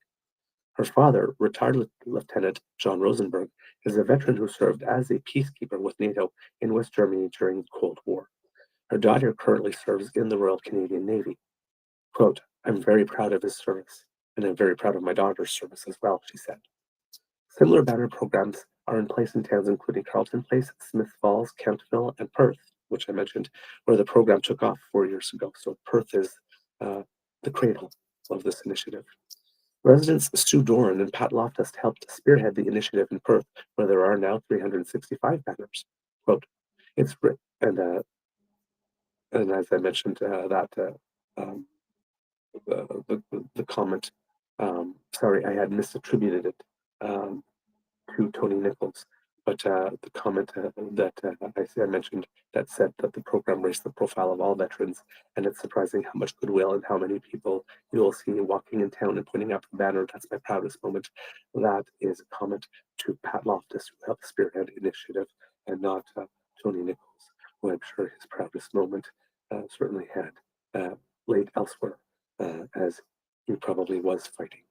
Her father, retired Lieutenant John Rosenberg, is a veteran who served as a peacekeeper with NATO in West Germany during the Cold War. Her daughter currently serves in the Royal Canadian Navy. Quote, I'm very proud of his service, and I'm very proud of my daughter's service as well, she said. Similar banner programs are in place in towns including Carleton Place, Smith Falls, Countville, and Perth, which I mentioned, where the program took off 4 years ago. So Perth is the cradle of this initiative. Residents Sue Doran and Pat Loftus helped spearhead the initiative in Perth, where there are now 365 banners. Quote, it's and as I mentioned, um, the comment, sorry, I had misattributed it um, to Tony Nichols, but the comment I mentioned that said that the program raised the profile of all veterans, and it's surprising how much goodwill and how many people you will see walking in town and pointing up the banner. That's my proudest moment. That is a comment to Pat Loftus, who helped spearhead the initiative, and not Tony Nichols, who I'm sure his proudest moment certainly had laid elsewhere, as he probably was fighting.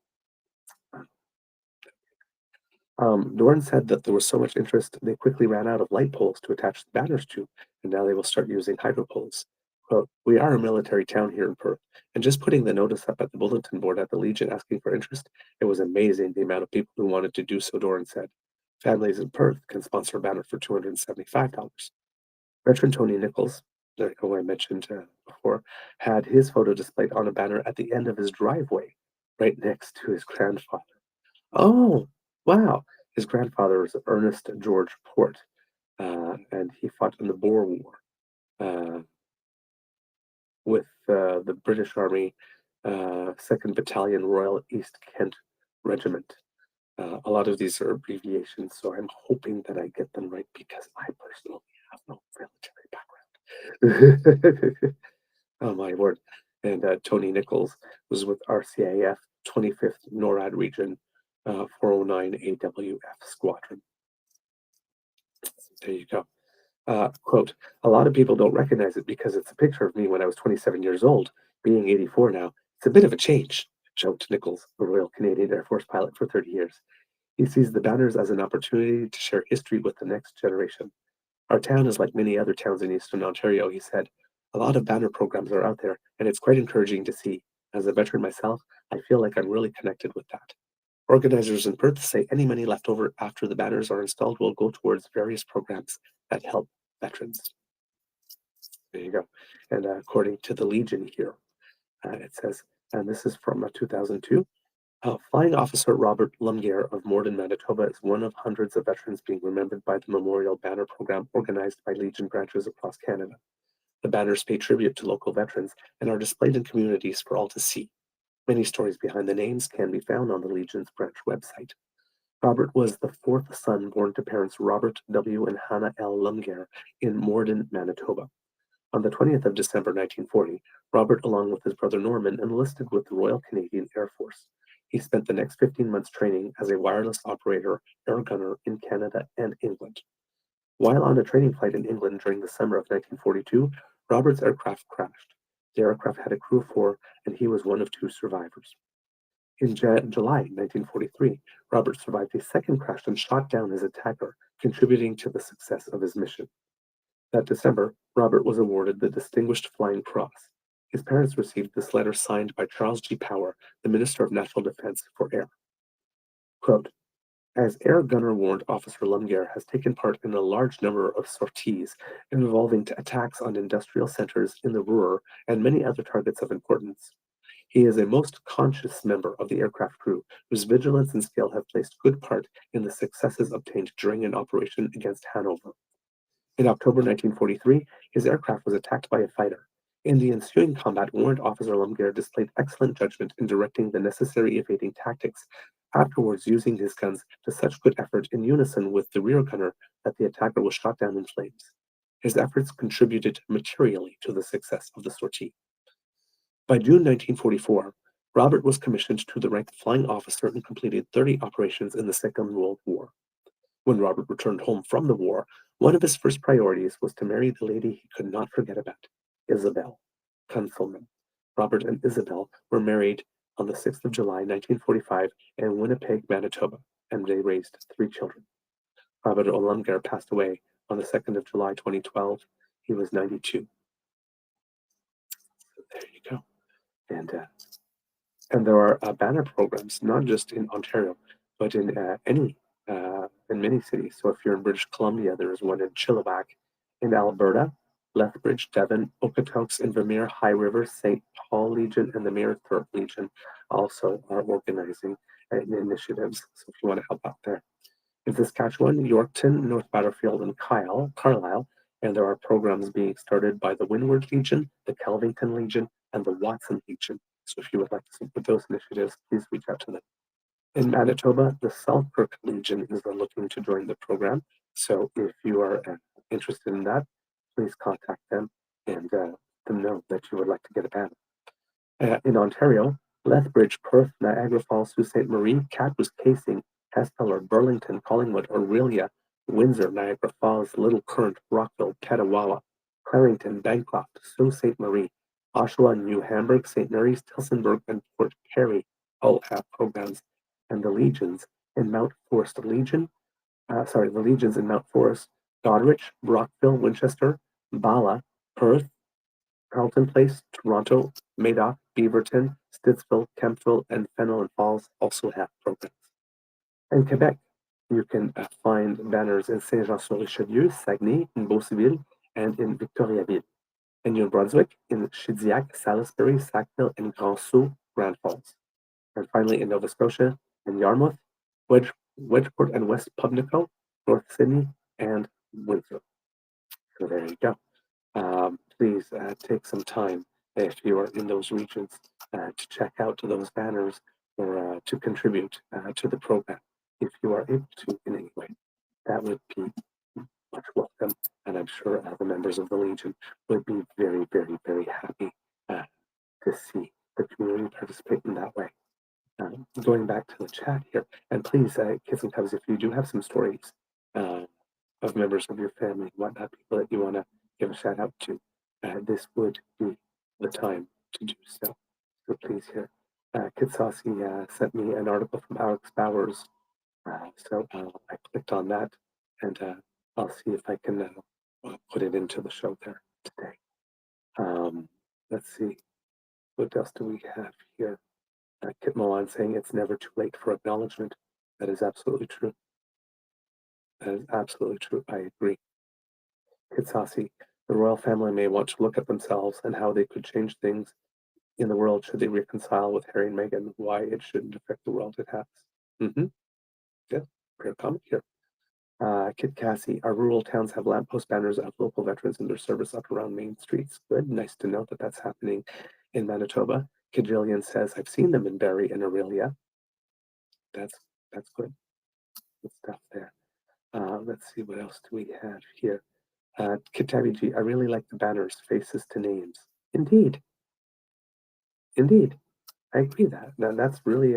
Dorn said that there was so much interest, they quickly ran out of light poles to attach the banners to, and now they will start using hydro poles. Quote, we are a military town here in Perth, and just putting the notice up at the bulletin board at the Legion asking for interest, it was amazing the amount of people who wanted to do so, Doran said. Families in Perth can sponsor a banner for $275. Veteran Tony Nichols, who I mentioned before, had his photo displayed on a banner at the end of his driveway, right next to his grandfather. Oh, wow. His grandfather was Ernest George Port, and he fought in the Boer War with the British Army 2nd Battalion Royal East Kent Regiment. A lot of these are abbreviations, so I'm hoping that I get them right because I personally have no military background. Oh, my word. And Tony Nichols was with RCAF 25th NORAD Region 409 AWF Squadron. There you go. Quote, a lot of people don't recognize it because it's a picture of me when I was 27 years old. Being 84 now, it's a bit of a change, joked Nichols, a Royal Canadian Air Force pilot for 30 years. He sees the banners as an opportunity to share history with the next generation. Our town is like many other towns in Eastern Ontario, he said. A lot of banner programs are out there, and it's quite encouraging to see. As a veteran myself, I feel like I'm really connected with that. Organizers in Perth say any money left over after the banners are installed will go towards various programs that help veterans. There you go. And according to the Legion here, it says, and this is from 2002, Flying Officer Robert Lumgear of Morden, Manitoba is one of hundreds of veterans being remembered by the Memorial Banner Program organized by Legion branches across Canada. The banners pay tribute to local veterans and are displayed in communities for all to see. Many stories behind the names can be found on the Legion's branch website. Robert was the fourth son born to parents Robert W. and Hannah L. Lumgear in Morden, Manitoba. On the 20th of December 1940, Robert, along with his brother Norman, enlisted with the Royal Canadian Air Force. He spent the next 15 months training as a wireless operator air gunner in Canada and England. While on a training flight in England during the summer of 1942, Robert's aircraft crashed. The aircraft had a crew of 4, and he was one of 2 survivors. In July 1943, Robert survived a second crash and shot down his attacker, contributing to the success of his mission. That December, Robert was awarded the Distinguished Flying Cross. His parents received this letter signed by Charles G. Power, the Minister of National Defense for Air. Quote, as Air Gunner Warrant Officer Lumgear has taken part in a large number of sorties involving attacks on industrial centers in the Ruhr and many other targets of importance. He is a most conscious member of the aircraft crew, whose vigilance and skill have placed good part in the successes obtained during an operation against Hanover. In October 1943, his aircraft was attacked by a fighter. In the ensuing combat, Warrant Officer Lumgear displayed excellent judgment in directing the necessary evading tactics, afterwards using his guns to such good effort in unison with the rear gunner that the attacker was shot down in flames. His efforts contributed materially to the success of the sortie. By June 1944, Robert was commissioned to the rank of flying officer and completed 30 operations in the Second World War. When Robert returned home from the war, one of his first priorities was to marry the lady he could not forget about, Isabel Kunzelman. Robert and Isabel were married on the 6th of July, 1945, in Winnipeg, Manitoba, and they raised 3 children. Robert Olamgar passed away on the 2nd of July, 2012. He was 92. So there you go. And there are banner programs, not just in Ontario, but in many cities. So if you're in British Columbia, there is one in Chilliwack. In Alberta, Lethbridge, Devon, Okotoks, and Vermeer High River, St. Paul Legion, and the Merithorpe Legion also are organizing initiatives. So if you want to help out there. In Saskatchewan, Yorkton, North Battlefield, and Carlisle, and there are programs being started by the Windward Legion, the Kelvington Legion, and the Watson Legion. So if you would like to support those initiatives, please reach out to them. In Manitoba, the Selkirk Legion is looking to join the program. So if you are interested in that, please contact them and let them know that you would like to get a banner. In Ontario, Lethbridge, Perth, Niagara Falls, Sault Ste. Marie, Cadmus, Casing, Hesteller, Burlington, Collingwood, Orillia, Windsor, Niagara Falls, Little Current, Rockville, Petawawa, Clarington, Bancroft, Sault Ste. Marie, Oshawa, New Hamburg, St. Mary's, Tillsonburg, and Port Perry all have programs. And the legions in Mount Forest Legion, the legions in Mount Forest, Goderich, Brockville, Winchester, Bala, Perth, Carleton Place, Toronto, Madoc, Beaverton, Stittsville, Kemptville, and Fenelon Falls also have programs. In Quebec, you can find banners in Saint-Jean-sur-Richelieu, Saguenay, in Beauceville, and in Victoriaville. In New Brunswick, in Shediac, Salisbury, Sackville, and Grand Sault, Grand Falls. And finally, in Nova Scotia, in Yarmouth, Wedgeport and West Pubnico, North Sydney, and Windsor. So there you go. Please take some time if you are in those regions to check out those banners or to contribute to the program if you are able to in any way. That would be much welcome, and I'm sure the members of the Legion would be very, very, very happy to see the community participate in that way. Going back to the chat here, and please, kids and cubs, if you do have some stories of members of your family, whatnot, people that you want to give a shout out to, this would be the time to do so. So please here. Kid Saucy sent me an article from Alex Bowers, so I clicked on that, and I'll see if I can put it into the show there today. Let's see, what else do we have here? Kit Moan saying it's never too late for acknowledgement. That is absolutely true. That is absolutely true. I agree. Kit Saucy, the royal family may want to look at themselves and how they could change things in the world should they reconcile with Harry and Meghan, why it shouldn't affect the world it has. Yeah, great comment here. Kit Cassie, our rural towns have lamppost banners of local veterans and their service up around main streets. Good, nice to know that that's happening in Manitoba. Kid Jillian says, I've seen them in Barrie and Orillia. That's good. Good stuff there. Let's see, what else do we have here? Kid Tabby G, I really like the banners, faces to names. Indeed. I agree that's really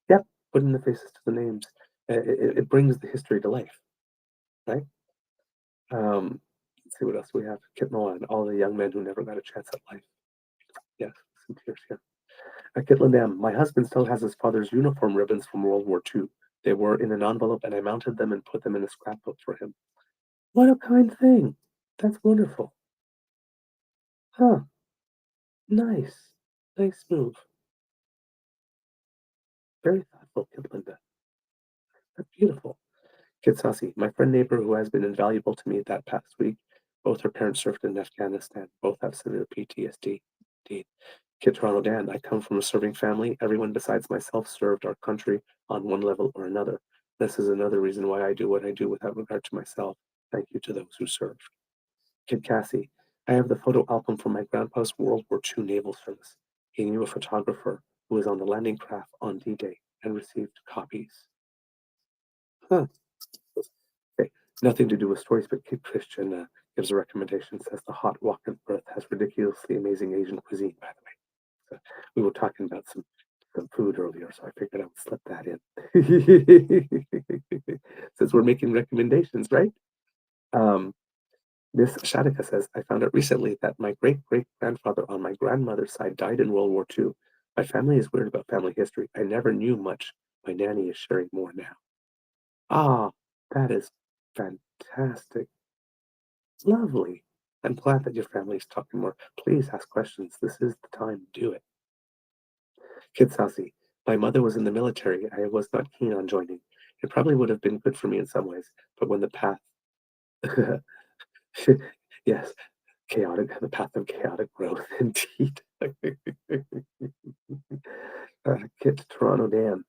yep, putting the faces to the names. It brings the history to life, right? Let's see what else we have. Kit Moan, all the young men who never got a chance at life. Yes, some tears here. Kit Lindam, my husband still has his father's uniform ribbons from World War II. They were in an envelope and I mounted them and put them in a scrapbook for him. What a kind thing. That's wonderful. Huh. Nice. Nice move. Very thoughtful, Kit Linda. That's beautiful. Kid Saucy, my friend neighbor who has been invaluable to me that past week. Both her parents served in Afghanistan. Both have severe PTSD. Indeed. Kid Toronto Dan, I come from a serving family. Everyone besides myself served our country on one level or another. This is another reason why I do what I do without regard to myself. Thank you to those who served. Kid Cassie, I have the photo album from my grandpa's World War II naval service. He knew a photographer who was on the landing craft on D-Day and received copies. Huh. Okay, nothing to do with stories, but Kid Christian gives a recommendation, says the hot walk of birth has ridiculously amazing Asian cuisine, by the way. So we were talking about some food earlier, so I figured I would slip that in. Since we're making recommendations, right? Miss Shadika says, I found out recently that my great-great-grandfather on my grandmother's side died in World War II. My family is weird about family history. I never knew much. My nanny is sharing more now. Ah, that is fantastic. Lovely. I'm glad that your family is talking more. Please ask questions. This is the time to do it. Kid Sassy. My mother was in the military. I was not keen on joining. It probably would have been good for me in some ways, but when the path, yes, chaotic, the path of chaotic growth, indeed. Kit Toronto Dan.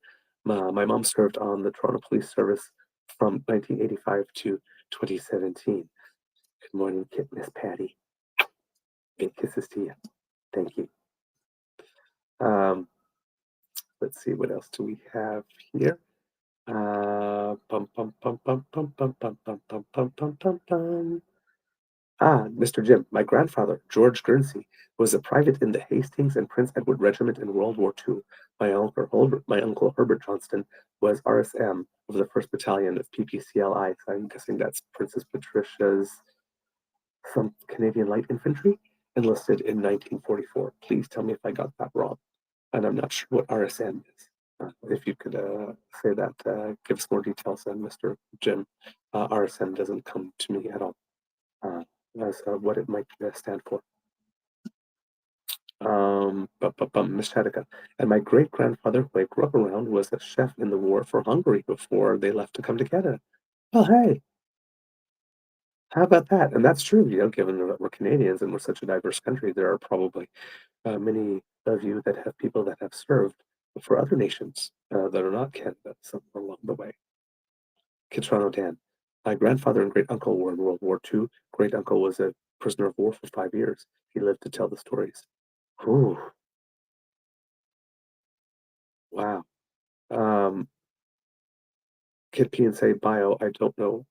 My mom served on the Toronto Police Service from 1985 to 2017. Good morning, Kit, Miss Patty. Big kisses to you. Thank you. Um, let's see, what else do we have here? Bum, bum, bum, bum, bum, bum, bum, bum, bum, bum, bum, bum, bum. Ah, Mr. Jim, my grandfather, George Guernsey, was a private in the Hastings and Prince Edward Regiment in World War II. My uncle Herbert Johnston was RSM of the 1st Battalion of PPCLI. So I'm guessing that's Princess Patricia's some Canadian Light Infantry, enlisted in 1944. Please tell me if I got that wrong. And I'm not sure what RSM is. If you could say that, give us more details then, Mr. Jim. RSM doesn't come to me at all as what it might stand for. Miss Shadika. And my great grandfather, who I grew up around, was a chef in the war for Hungary before they left to come to Canada. Well, hey, how about that? And that's true, given that we're Canadians and we're such a diverse country, there are probably many of you that have people that have served for other nations that are not Canada somewhere along the way. Kitrano Dan. My grandfather and great uncle were in World War II. Great uncle was a prisoner of war for 5 years. He lived to tell the stories. Ooh, wow. Kid P and say bio. I don't know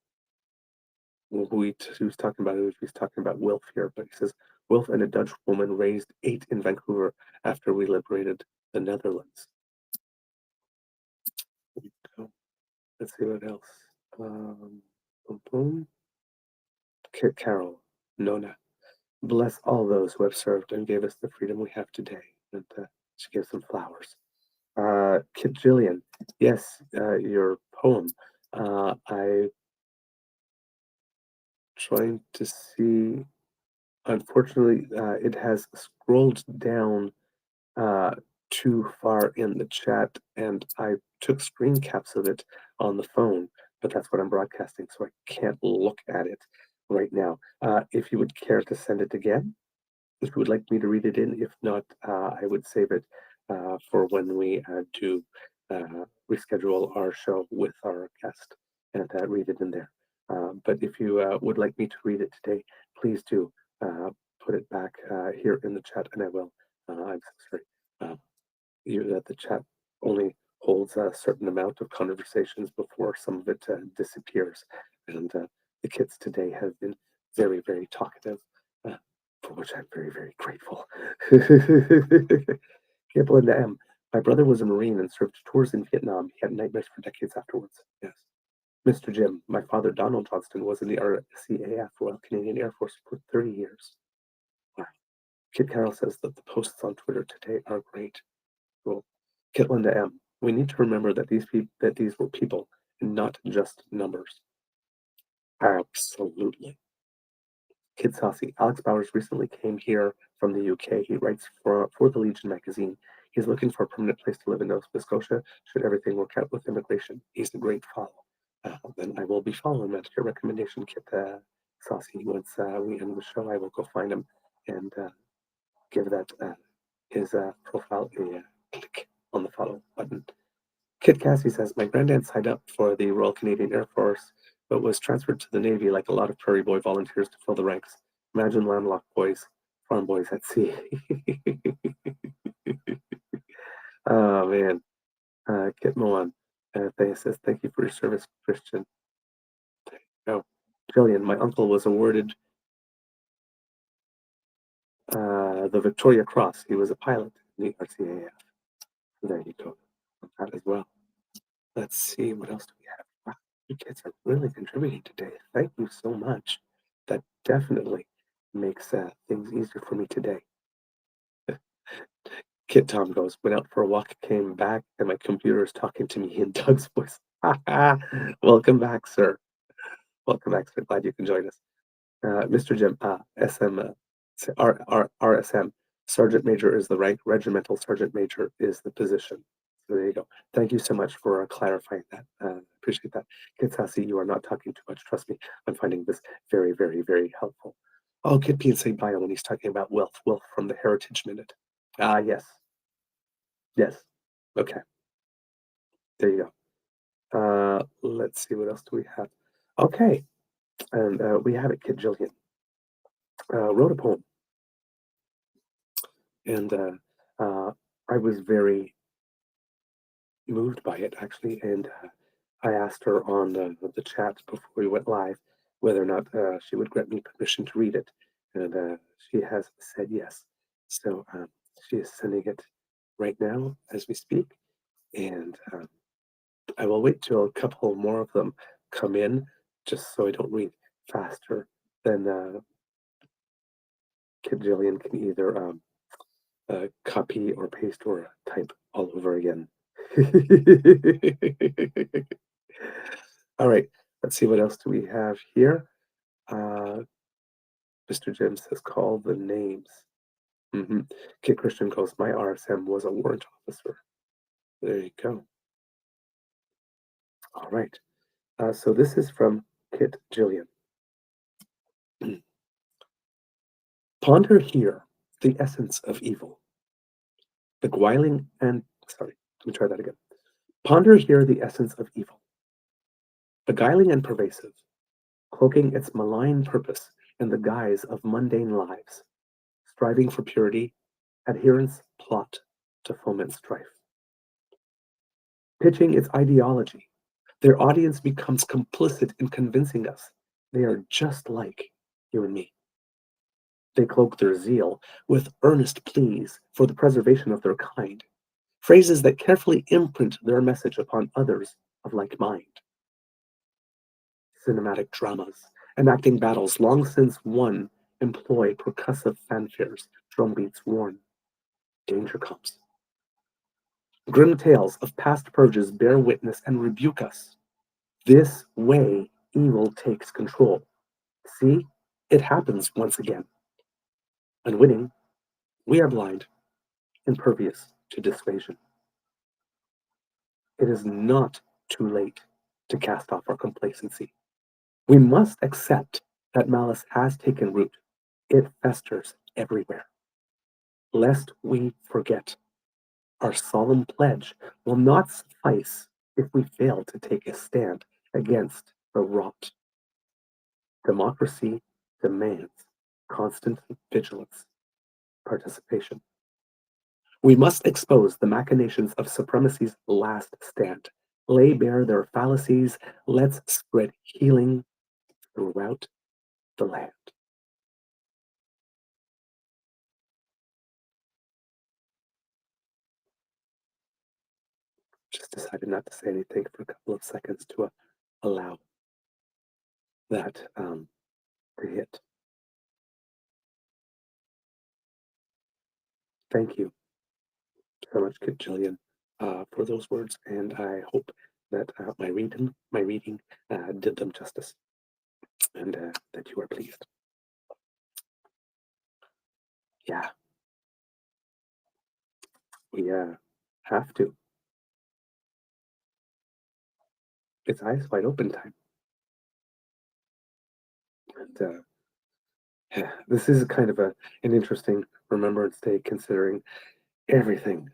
who's talking about. If he's talking about Wilf here, but he says Wilf and a Dutch woman raised 8 in Vancouver after we liberated the Netherlands. Let's see what else. Boom, boom. Kit Carol, Nona. Bless all those who have served and gave us the freedom we have today. And she gives them flowers. Kit Jillian, yes, your poem. I'm trying to see. Unfortunately, it has scrolled down uh, too far in the chat, and I took screen caps of it on the phone, but that's what I'm broadcasting, so I can't look at it right now. If you would care to send it again, if you would like me to read it in, if not, I would save it for when we do reschedule our show with our guest and read it in there. But if you would like me to read it today, please do put it back here in the chat, and I will. I'm so sorry. That the chat only holds a certain amount of conversations before some of it disappears. And the kids today have been very, very talkative, for which I'm very, very grateful. Linda M. My brother was a Marine and served tours in Vietnam. He had nightmares for decades afterwards. Yes. Mr. Jim, my father, Donald Johnston, was in the RCAF, Royal Canadian Air Force, for 30 years. Wow. Kit Carroll says that the posts on Twitter today are great. Cool. Kit Linda M. We need to remember that these were people and not just numbers. Absolutely. Kid Saucy. Alex Bowers recently came here from the UK. He writes for the Legion magazine. He's looking for a permanent place to live in Nova Scotia should everything work out with immigration. He's a great follow. Then I will be following that. Your recommendation, Kit Saucy. Once we end the show, I will go find him and give that his profile a click on the follow button. Kit Cassie says, my granddad signed up for the Royal Canadian Air Force, but was transferred to the Navy like a lot of Prairie Boy volunteers to fill the ranks. Imagine landlocked boys, farm boys at sea. Oh, man. Kit Moan says, thank you for your service, Christian. Oh, Jillian, my uncle was awarded the Victoria Cross. He was a pilot in the RCAF. There you go. That as well. Let's see, what else do we have? Wow, you kids are really contributing today. Thank you so much. That definitely makes things easier for me today. Kit Tom goes, went out for a walk, came back, and my computer is talking to me in Doug's voice. Welcome back, sir. Welcome back, sir. Glad you can join us. Mr. Jim, SM, RSM, Sergeant Major is the rank, Regimental Sergeant Major is the position. So there you go. Thank you so much for clarifying that. Appreciate that. Kit Sassy, you are not talking too much. Trust me, I'm finding this very, very, very helpful. Oh, Kit P and say bio when he's talking about wealth. Wealth from the Heritage Minute. Yes. Yes. Okay. There you go. Let's see, what else do we have? Okay. And we have it, Kit Jillian. Wrote a poem. And I was very moved by it, actually. And I asked her on the chat before we went live whether or not she would grant me permission to read it. And she has said yes. So she is sending it right now as we speak. And I will wait till a couple more of them come in, just so I don't read faster than Kid Jillian can either copy or paste or type all over again. All right, let's see what else do we have here. Mr. Jim says, call the names. Kit Christian goes, my RSM was a warrant officer. There you go. All right. So this is from Kit Jillian. Ponder here the essence of evil. Beguiling and, sorry, let me try that again. Ponder here the essence of evil. Beguiling and pervasive, cloaking its malign purpose in the guise of mundane lives, striving for purity, adherents plot to foment strife. Pitching its ideology, their audience becomes complicit in convincing us they are just like you and me. They cloak their zeal with earnest pleas for the preservation of their kind, phrases that carefully imprint their message upon others of like mind. Cinematic dramas, enacting battles long since won, employ percussive fanfares, drumbeats warn. Danger comes. Grim tales of past purges bear witness and rebuke us. This way evil takes control. See, it happens once again. Unwitting, we are blind, impervious to dissuasion. It is not too late to cast off our complacency. We must accept that malice has taken root. It festers everywhere. Lest we forget, our solemn pledge will not suffice if we fail to take a stand against the rot. Democracy demands constant vigilance, participation. We must expose the machinations of supremacy's last stand, lay bare their fallacies, let's spread healing throughout the land. Just decided not to say anything for a couple of seconds to allow that to hit. Thank you so much, Kit Jillian, for those words, and I hope that my reading did them justice, and that you are pleased. Yeah, we have to. It's eyes wide open time, and this is kind of an interesting Remembrance Day, considering everything,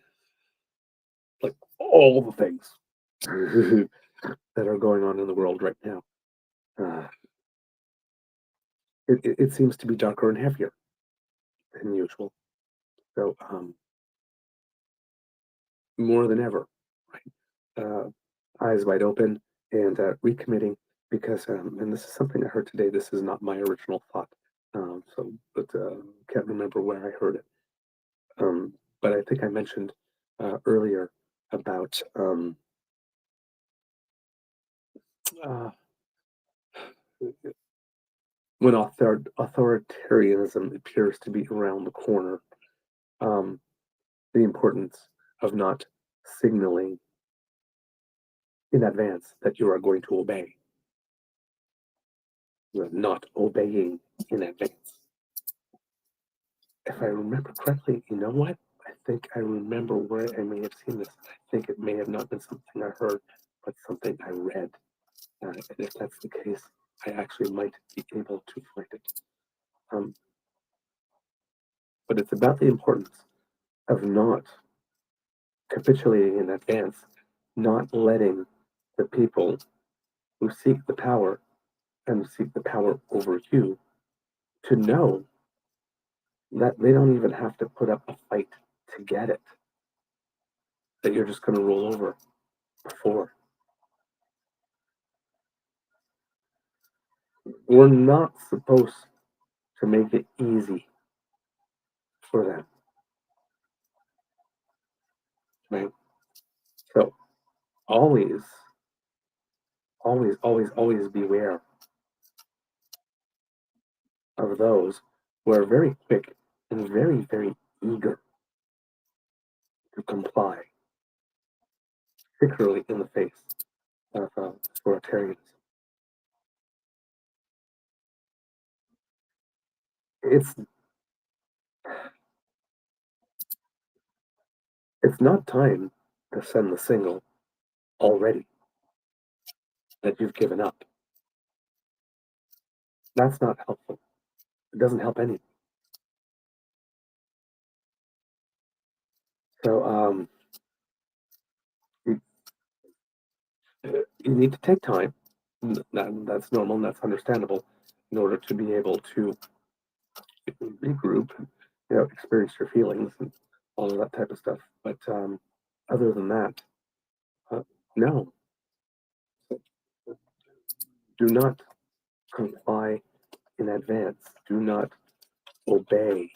like all the things that are going on in the world right now. It seems to be darker and heavier than usual. So more than ever, right? Eyes wide open and recommitting, because and this is something I heard today. This is not my original thought, but can't remember where I heard it. But I think I mentioned earlier about when authoritarianism appears to be around the corner. the importance of not signaling in advance that you are going to obey. You are not obeying in advance. If I remember correctly, you know what? I think I remember where I may have seen this. I think it may have not been something I heard, but something I read. And if that's the case, I actually might be able to find it. Um, but it's about the importance of not capitulating in advance, not letting the people who seek the power and seek the power over you to know that they don't even have to put up a fight to get it, that you're just going to roll over before. We're not supposed to make it easy for them, right? So always, always beware of those who are very quick and very, very eager to comply, particularly in the face of authoritarianism. It's it's not time to send the signal already that you've given up. That's not helpful. It doesn't help anyone. So you, you need to take time. That's normal and that's understandable in order to be able to regroup and experience your feelings and all of that type of stuff. But other than that, no, do not comply in advance. Do not obey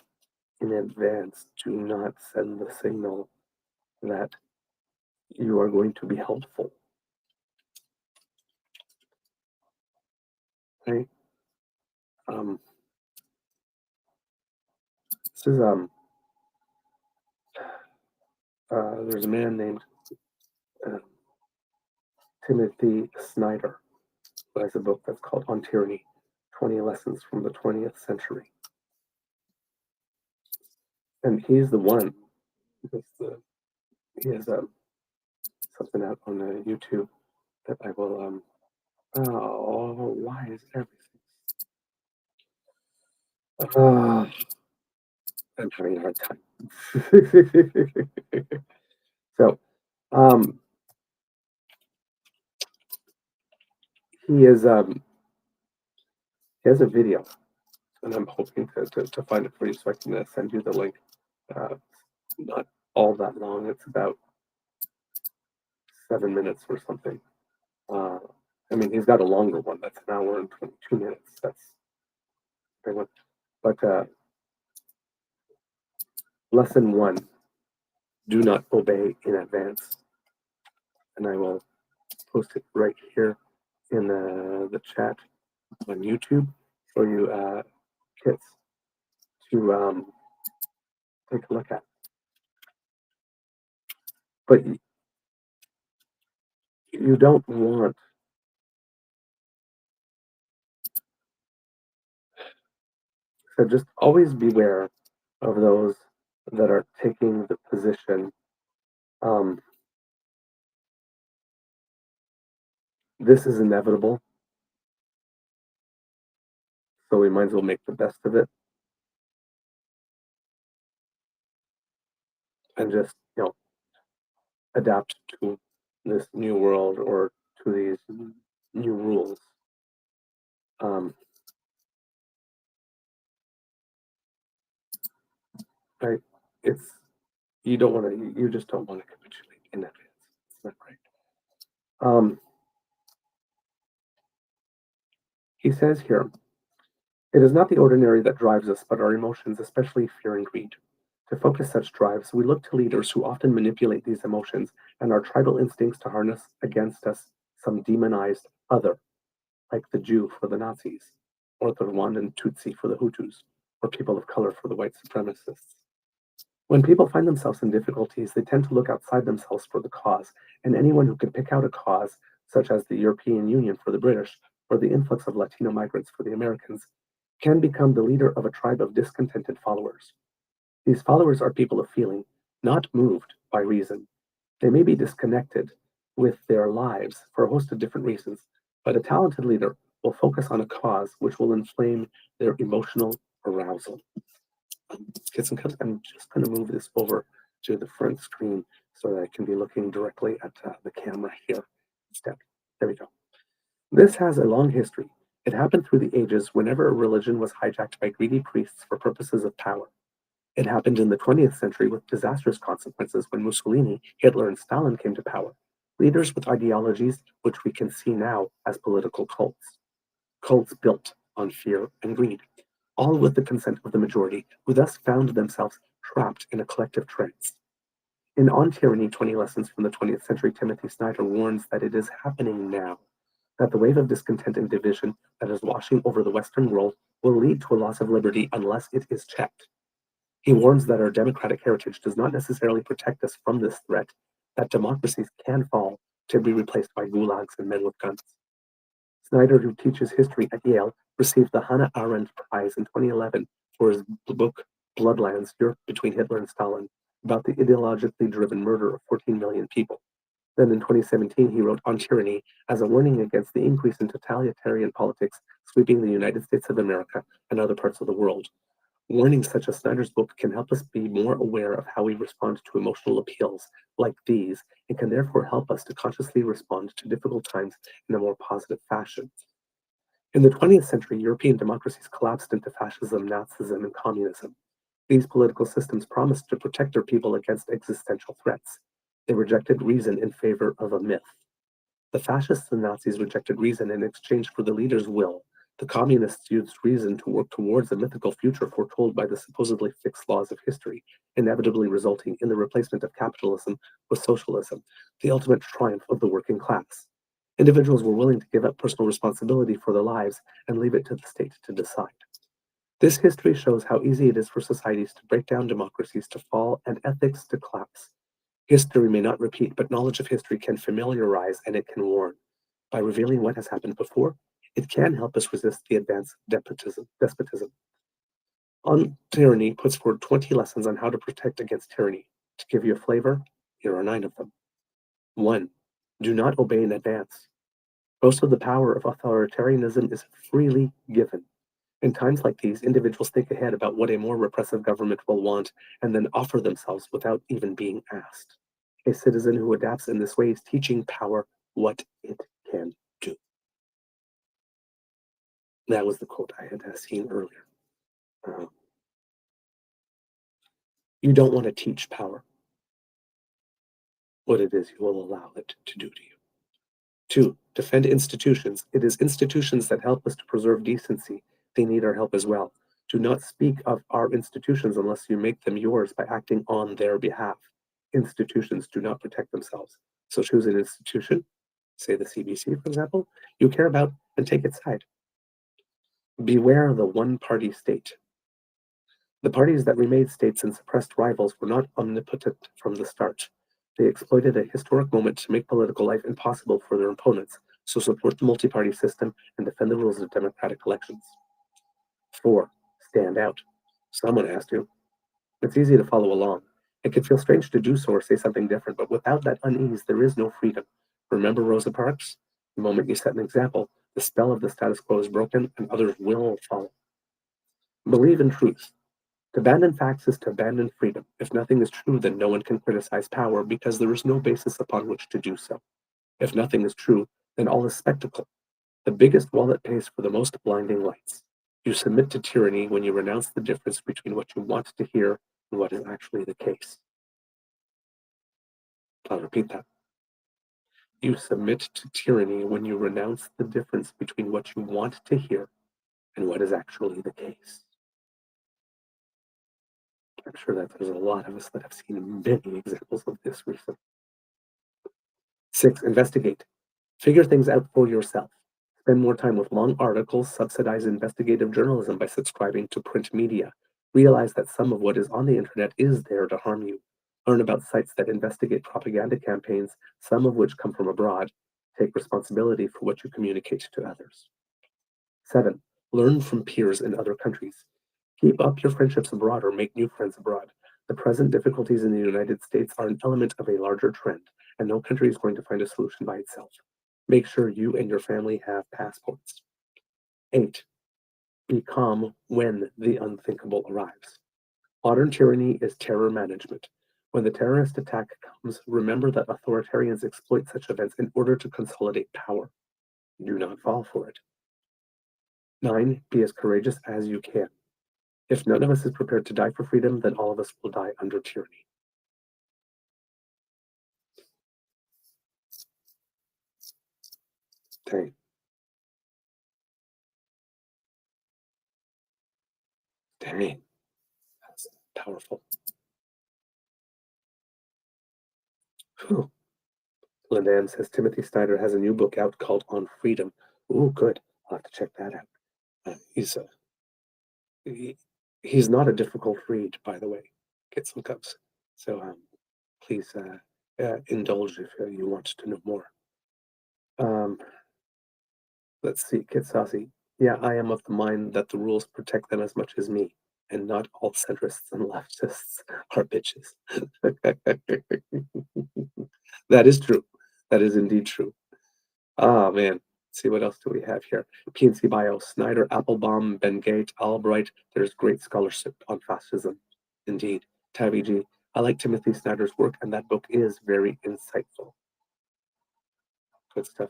in advance. Do not send the signal that you are going to be helpful. Okay. This is there's a man named uh, Timothy Snyder who has a book that's called On Tyranny: 20 Lessons from the 20th Century. And he's the one, he has something out on YouTube that I will, oh, why is everything? I'm having a hard time. So, he is, he has a video, and I'm hoping to find it for you so I can send you the link. Not all that long. It's about 7 minutes or something. I mean, he's got a longer one that's an hour and 22 minutes. That's a big one. But lesson 1: do not obey in advance. And I will post it right here in the chat on YouTube for you kids to take a look at. But you don't want so just always beware of those that are taking the position. This is inevitable, so we might as well make the best of it and just adapt to this new world or to these new rules. Right? It's you don't want to. You just don't want to capitulate in advance. It's not right. He says here, it is not the ordinary that drives us, but our emotions, especially fear and greed. To focus such drives, we look to leaders who often manipulate these emotions and our tribal instincts to harness against us some demonized other, like the Jew for the Nazis, or the Rwandan Tutsi for the Hutus, or people of color for the white supremacists. When people find themselves in difficulties, they tend to look outside themselves for the cause, and anyone who can pick out a cause, such as the European Union for the British or the influx of Latino migrants for the Americans, can become the leader of a tribe of discontented followers. These followers are people of feeling, not moved by reason. They may be disconnected with their lives for a host of different reasons, but a talented leader will focus on a cause which will inflame their emotional arousal. Kids and cubs, I'm just going to move this over to the front screen so that I can be looking directly at the camera here instead. There we go. This has a long history. It happened through the ages whenever a religion was hijacked by greedy priests for purposes of power. It happened in the 20th century with disastrous consequences when Mussolini, Hitler, and Stalin came to power, leaders with ideologies which we can see now as political cults. Cults built on fear and greed, all with the consent of the majority, who thus found themselves trapped in a collective trance. In On Tyranny, 20 Lessons from the 20th Century, Timothy Snyder warns that it is happening now, that the wave of discontent and division that is washing over the Western world will lead to a loss of liberty unless it is checked. He warns that our democratic heritage does not necessarily protect us from this threat, that democracies can fall to be replaced by gulags and men with guns. Snyder, who teaches history at Yale, received the Hannah Arendt Prize in 2011 for his book Bloodlands, Europe Between Hitler and Stalin, about the ideologically driven murder of 14 million people. Then in 2017, he wrote On Tyranny as a warning against the increase in totalitarian politics sweeping the United States of America and other parts of the world. Warnings such as Snyder's book can help us be more aware of how we respond to emotional appeals like these, and can therefore help us to consciously respond to difficult times in a more positive fashion. In the 20th century, European democracies collapsed into fascism, Nazism, and communism. These political systems promised to protect their people against existential threats. They rejected reason in favor of a myth. The fascists and Nazis rejected reason in exchange for the leader's will. The communists used reason to work towards a mythical future foretold by the supposedly fixed laws of history, inevitably resulting in the replacement of capitalism with socialism, the ultimate triumph of the working class. Individuals were willing to give up personal responsibility for their lives and leave it to the state to decide. This history shows how easy it is for societies to break down, democracies to fall, and ethics to collapse. History may not repeat, but knowledge of history can familiarize and it can warn. By revealing what has happened before, it can help us resist the advance of despotism. On Tyranny puts forward 20 lessons on how to protect against tyranny. To give you a flavor, here are 9 of them. 1. Do not obey in advance. Most of the power of authoritarianism is freely given. In times like these, individuals think ahead about what a more repressive government will want and then offer themselves without even being asked. A citizen who adapts in this way is teaching power what it can do. That was the quote I had seen earlier. You don't want to teach power what it is you will allow it to do to you. 2, defend institutions. It is institutions that help us to preserve decency. They need our help as well. Do not speak of our institutions unless you make them yours by acting on their behalf. Institutions do not protect themselves. So choose an institution, say the CBC, for example, you care about and take its side. Beware the one-party state. The parties that remade states and suppressed rivals were not omnipotent from the start. They exploited a historic moment to make political life impossible for their opponents, so support the multi-party system and defend the rules of democratic elections. 4, stand out. Someone has to. It's easy to follow along. It can feel strange to do so or say something different, but without that unease, there is no freedom. Remember Rosa Parks? The moment you set an example, the spell of the status quo is broken and others will follow. Believe in truth. To abandon facts is to abandon freedom. If nothing is true, then no one can criticize power because there is no basis upon which to do so. If nothing is true, then all is spectacle. The biggest wallet pays for the most blinding lights. You submit to tyranny when you renounce the difference between what you want to hear and what is actually the case. I'll repeat that. You submit to tyranny when you renounce the difference between what you want to hear and what is actually the case. I'm sure that there's a lot of us that have seen many examples of this recently. 6, investigate. Figure things out for yourself. Spend more time with long articles, subsidize investigative journalism by subscribing to print media. Realize that some of what is on the internet is there to harm you. Learn about sites that investigate propaganda campaigns, some of which come from abroad. Take responsibility for what you communicate to others. 7. Learn from peers in other countries. Keep up your friendships abroad or make new friends abroad. The present difficulties in the United States are an element of a larger trend, and no country is going to find a solution by itself. Make sure you and your family have passports. 8. Be calm when the unthinkable arrives. Modern tyranny is terror management. When the terrorist attack comes, remember that authoritarians exploit such events in order to consolidate power. Do not fall for it. 9. Be as courageous as you can. If none of us is prepared to die for freedom, then all of us will die under tyranny. Dang. Dang. That's powerful. Whew. Linda M says Timothy Snyder has a new book out called On Freedom. Ooh, good. I'll have to check that out. He's not a difficult read, by the way. Get some cups. So please indulge if you want to know more. Let's see, Kit Saucy. Yeah, I am of the mind that the rules protect them as much as me, and not all centrists and leftists are bitches. That is true. That is indeed true. Ah, man. Let's see, what else do we have here? PNC Bio, Snyder, Applebaum, Ben Gate, Albright. There's great scholarship on fascism. Indeed. Tabby G. I like Timothy Snyder's work, and that book is very insightful. Good stuff.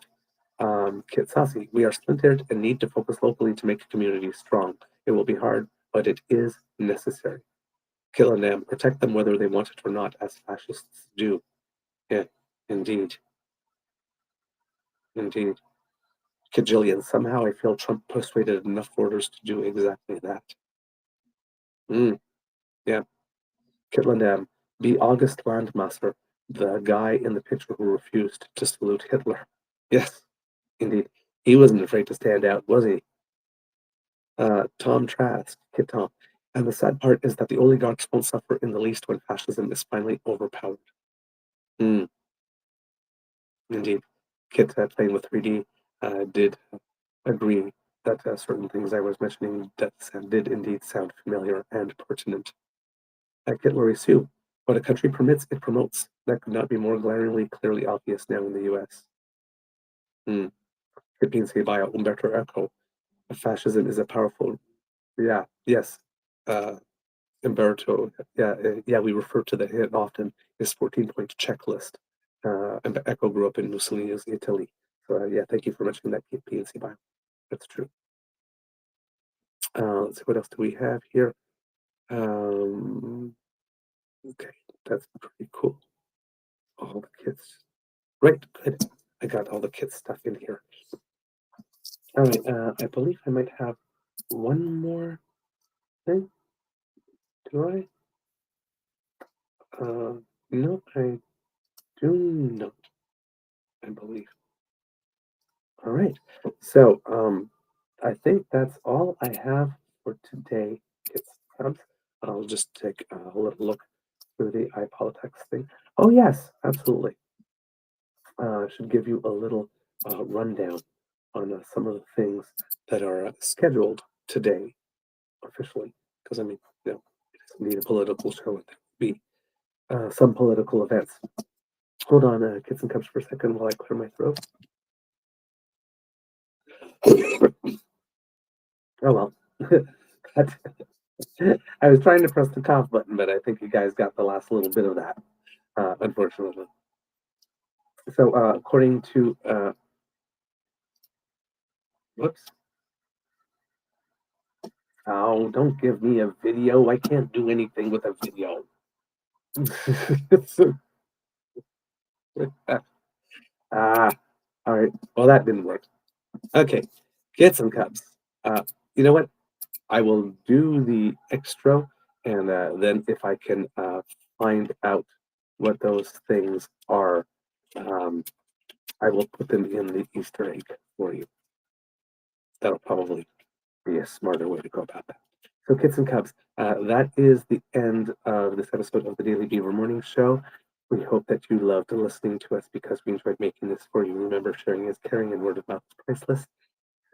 Kit Sassy, we are splintered and need to focus locally to make communities strong. It will be hard, but it is necessary. Kill and them, protect them whether they want it or not, as fascists do. Yeah, indeed. Indeed. Kajillion, somehow I feel Trump persuaded enough voters to do exactly that. Yeah. Kitlandam, be August Landmaster, the guy in the picture who refused to salute Hitler. Yes, indeed. He wasn't afraid to stand out, was he? Tom Trask, Kit Tom. And the sad part is that the oligarchs won't suffer in the least when fascism is finally overpowered. Indeed. Kit, playing with 3D, did agree that certain things I was mentioning that did indeed sound familiar and pertinent. Kit Lori Sue, what a country permits, it promotes. That could not be more glaringly clearly obvious now in the US. Kit Pince by Umberto Eco. Fascism is a powerful, yes. Umberto, we refer to it often, his 14-point checklist. And Eco grew up in Mussolini's Italy. So thank you for mentioning that, PNC Bio. That's true. Let's see, what else do we have here? Okay, that's pretty cool. All the kids. Right, good. I got all the kids stuff in here. All right, I believe I might have one more thing. Do I? No, I do not, I believe. All right, so I think that's all I have for today, kids. I'll just take a little look through the iPolitics thing. Oh yes, absolutely. Should give you a little rundown on some of the things that are scheduled today officially, because I mean, it doesn't need a political show. It would be some political events. Hold on, kids and cups for a second while I clear my throat. Oh well. I was trying to press the cough button, but I think you guys got the last little bit of that, unfortunately. So, according to, whoops. Oh, don't give me a video. I can't do anything with a video. All right. Well, that didn't work. Okay, get some cups. You know what? I will do the extra, and then if I can find out what those things are, I will put them in the Easter egg for you. That'll probably be a smarter way to go about that. So, kids and cubs, that is the end of this episode of the Daily Beaver Morning Show. We hope that you loved listening to us because we enjoyed making this for you. Remember, sharing is caring and word of mouth is priceless.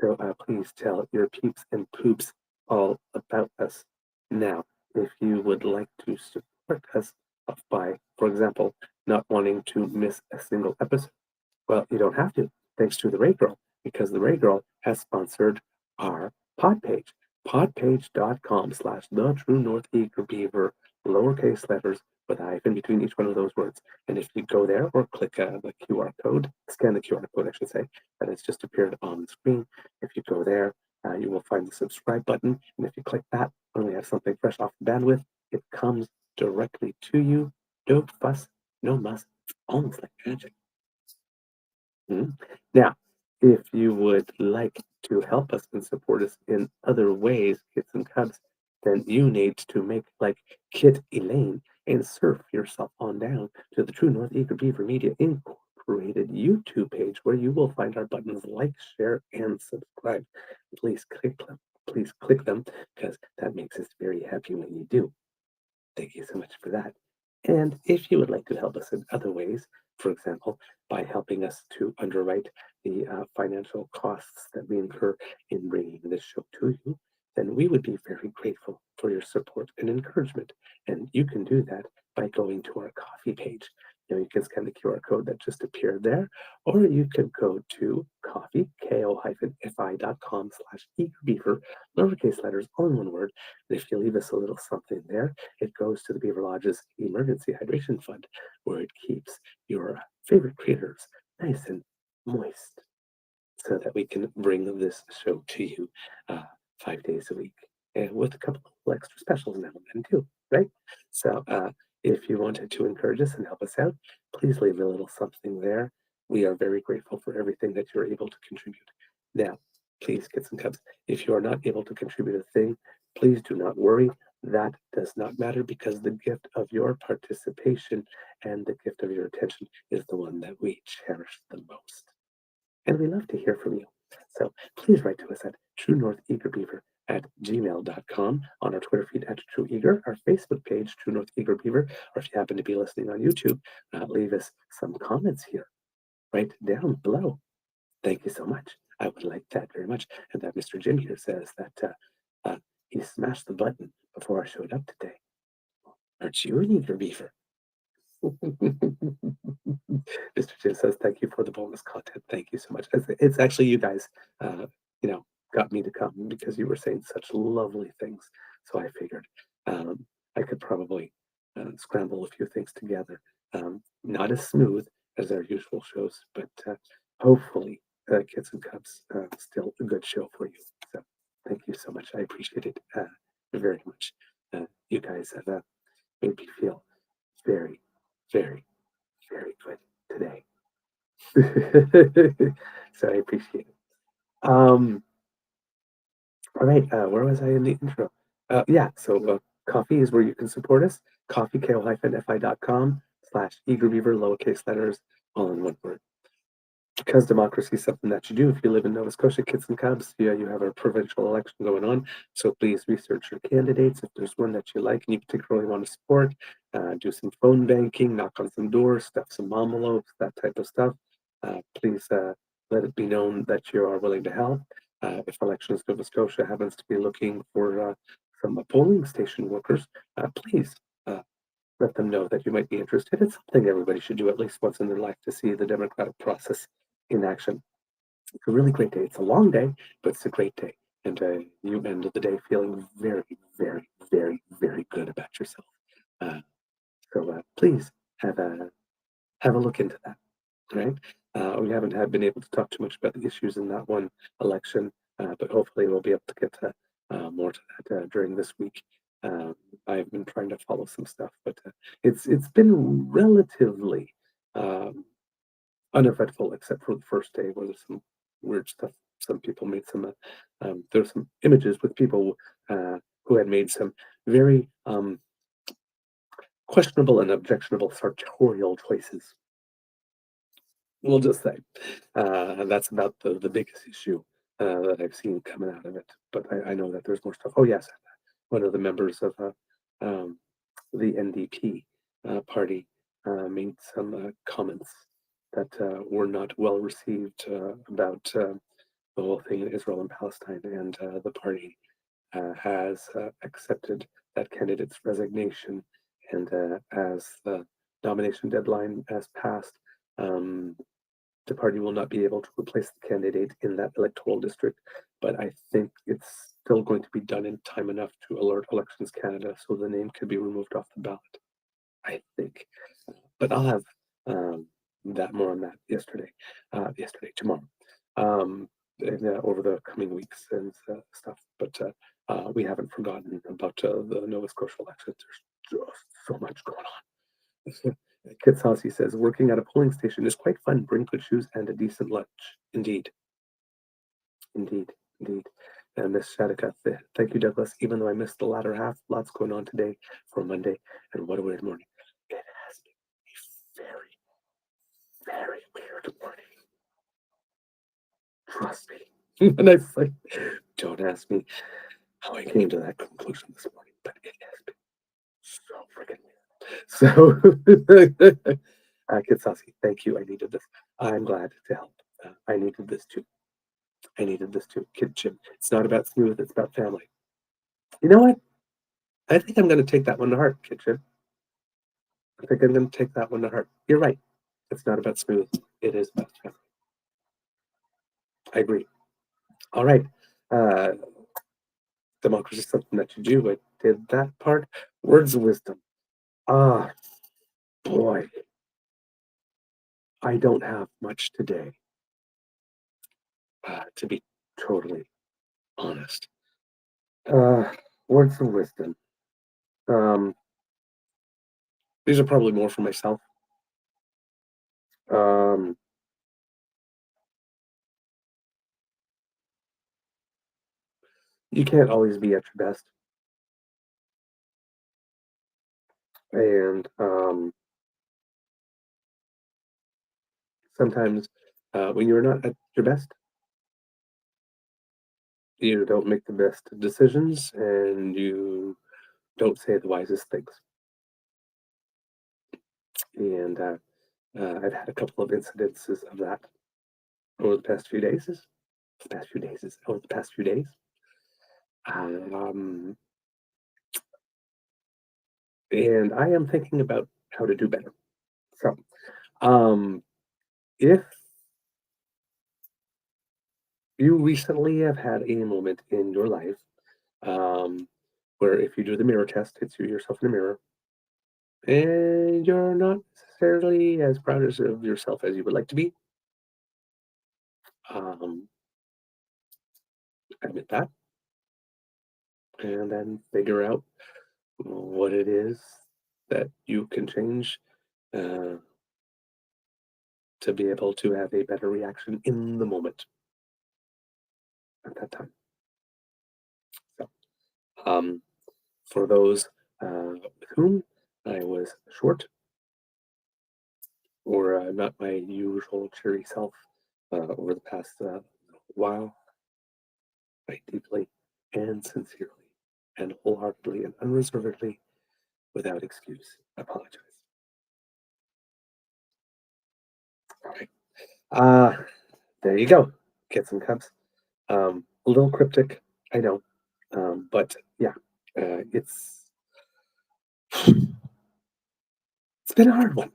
So please tell your peeps and poops all about us. Now, if you would like to support us by, for example, not wanting to miss a single episode, well, you don't have to, thanks to the Ray Girl, because the Ray Girl has sponsored our pod page, podpage.com/ the true North Eager Beaver, lowercase letters with a hyphen between each one of those words. And if you go there or click the QR code, scan the QR code, I should say, that has just appeared on the screen. If you go there, you will find the subscribe button. And if you click that, when we have something fresh off the bandwidth, it comes directly to you. No fuss, no muss, almost like magic. Now, if you would like to help us and support us in other ways, kids and cubs, then you need to make like Kit Elaine and surf yourself on down to the True North Eager Beaver Media Incorporated YouTube page where you will find our buttons like, share, and subscribe. Please click them. Please click them because that makes us very happy when you do. Thank you so much for that. And if you would like to help us in other ways, for example, by helping us to underwrite the financial costs that we incur in bringing this show to you, then we would be very grateful for your support and encouragement. And you can do that by going to our coffee page. You can scan the QR code that just appeared there, or you could go to coffee, ko-fi.com/eagerbeaver, lowercase letters, all in one word. And if you leave us a little something there, it goes to the Beaver Lodge's Emergency Hydration Fund, where it keeps your favorite creators nice and moist so that we can bring this show to you 5 days a week and with a couple of extra specials now and then too, right? So if you wanted to encourage us and help us out, please leave a little something there. We are very grateful for everything that you're able to contribute. Now, please, kids and cubs, if you are not able to contribute a thing, please do not worry. That does not matter because the gift of your participation and the gift of your attention is the one that we cherish the most. And we love to hear from you. So please write to us at truenortheagerbeaver@gmail.com, on our Twitter feed at TrueEager, our Facebook page, True North Eager Beaver, or if you happen to be listening on YouTube, leave us some comments here, right down below. Thank you so much. I would like that very much. And that Mr. Jim here says that he smashed the button before I showed up today. Aren't you an eager beaver? Mr. Jim says, thank you for the bonus content. Thank you so much. It's actually you guys, got me to come because you were saying such lovely things. So I figured I could probably scramble a few things together. Not as smooth as our usual shows, but hopefully, Kids and Cubs, still a good show for you. So thank you so much. I appreciate it very much. You guys have made me feel very, very, very good today. So I appreciate it. All right, where was I in the intro? Yeah, so coffee is where you can support us. Coffee, ko-fi.com/eagerbeaver, lowercase letters, all in one word. Because democracy is something that you do if you live in Nova Scotia, kids and cubs. Yeah, you have a provincial election going on, so please research your candidates. If there's one that you like and you particularly want to support, do some phone banking, knock on some doors, stuff some envelopes, that type of stuff. Please let it be known that you are willing to help. If Elections Nova Scotia happens to be looking for some polling station workers, please let them know that you might be interested. It's something everybody should do at least once in their life to see the democratic process in action. It's a really great day. It's a long day, but it's a great day. And you end the day feeling very, very, very, very good about yourself. So please have a look into that. Right? We haven't been able to talk too much about the issues in that one election, but hopefully we'll be able to get more to that during this week. I've been trying to follow some stuff, but it's been relatively uneventful, except for the first day where there's some weird stuff. Some people made some. There's some images with people who had made some very questionable and objectionable sartorial choices. We'll just say that's about the biggest issue that I've seen coming out of it. But I know that there's more stuff. Oh yes, one of the members of the NDP party made some comments that were not well received about the whole thing in Israel and Palestine, and the party has accepted that candidate's resignation, and as the nomination deadline has passed, the party will not be able to replace the candidate in that electoral district, but I think it's still going to be done in time enough to alert Elections Canada so the name can be removed off the ballot, I think. But I'll have that more on that tomorrow, and, over the coming weeks and stuff. But we haven't forgotten about the Nova Scotia elections. There's just so much going on. Kit Saucy says, working at a polling station is quite fun. Bring good shoes and a decent lunch. Indeed. Indeed. Indeed. And Miss Shadika, thank you, Douglas. Even though I missed the latter half, lots going on today for Monday. And what a weird morning. It has been a very, very weird morning. Trust me. And I was like, don't ask me how I came to that conclusion this morning, but it has been so freaking weird. So, Kit Saucy, thank you. I needed this. I'm glad to help. I needed this too. Kid Jim. It's not about smooth, it's about family. You know what? I think I'm going to take that one to heart, Kid Jim. I think I'm going to take that one to heart. You're right. It's not about smooth. It is about family. I agree. All right. Democracy is something that you do. I did that part. Words of wisdom. Ah, boy. I don't have much today, to be totally honest. Words of wisdom. These are probably more for myself. You can't always be at your best. And sometimes when you're not at your best, you don't make the best decisions and you don't say the wisest things. And I've had a couple of incidences of that over the past few days. Over the past few days. And I am thinking about how to do better. So, if you recently have had a moment in your life where if you do the mirror test, it's you yourself in the mirror, and you're not necessarily as proud of yourself as you would like to be, admit that, and then figure out what it is that you can change to be able to have a better reaction in the moment at that time. So, for those with whom I was short or not my usual cheery self over the past while, I deeply and sincerely and wholeheartedly and unreservedly, without excuse, apologize. All right. There you go. Kits and cups. A little cryptic, I know. But yeah, it's been a hard one.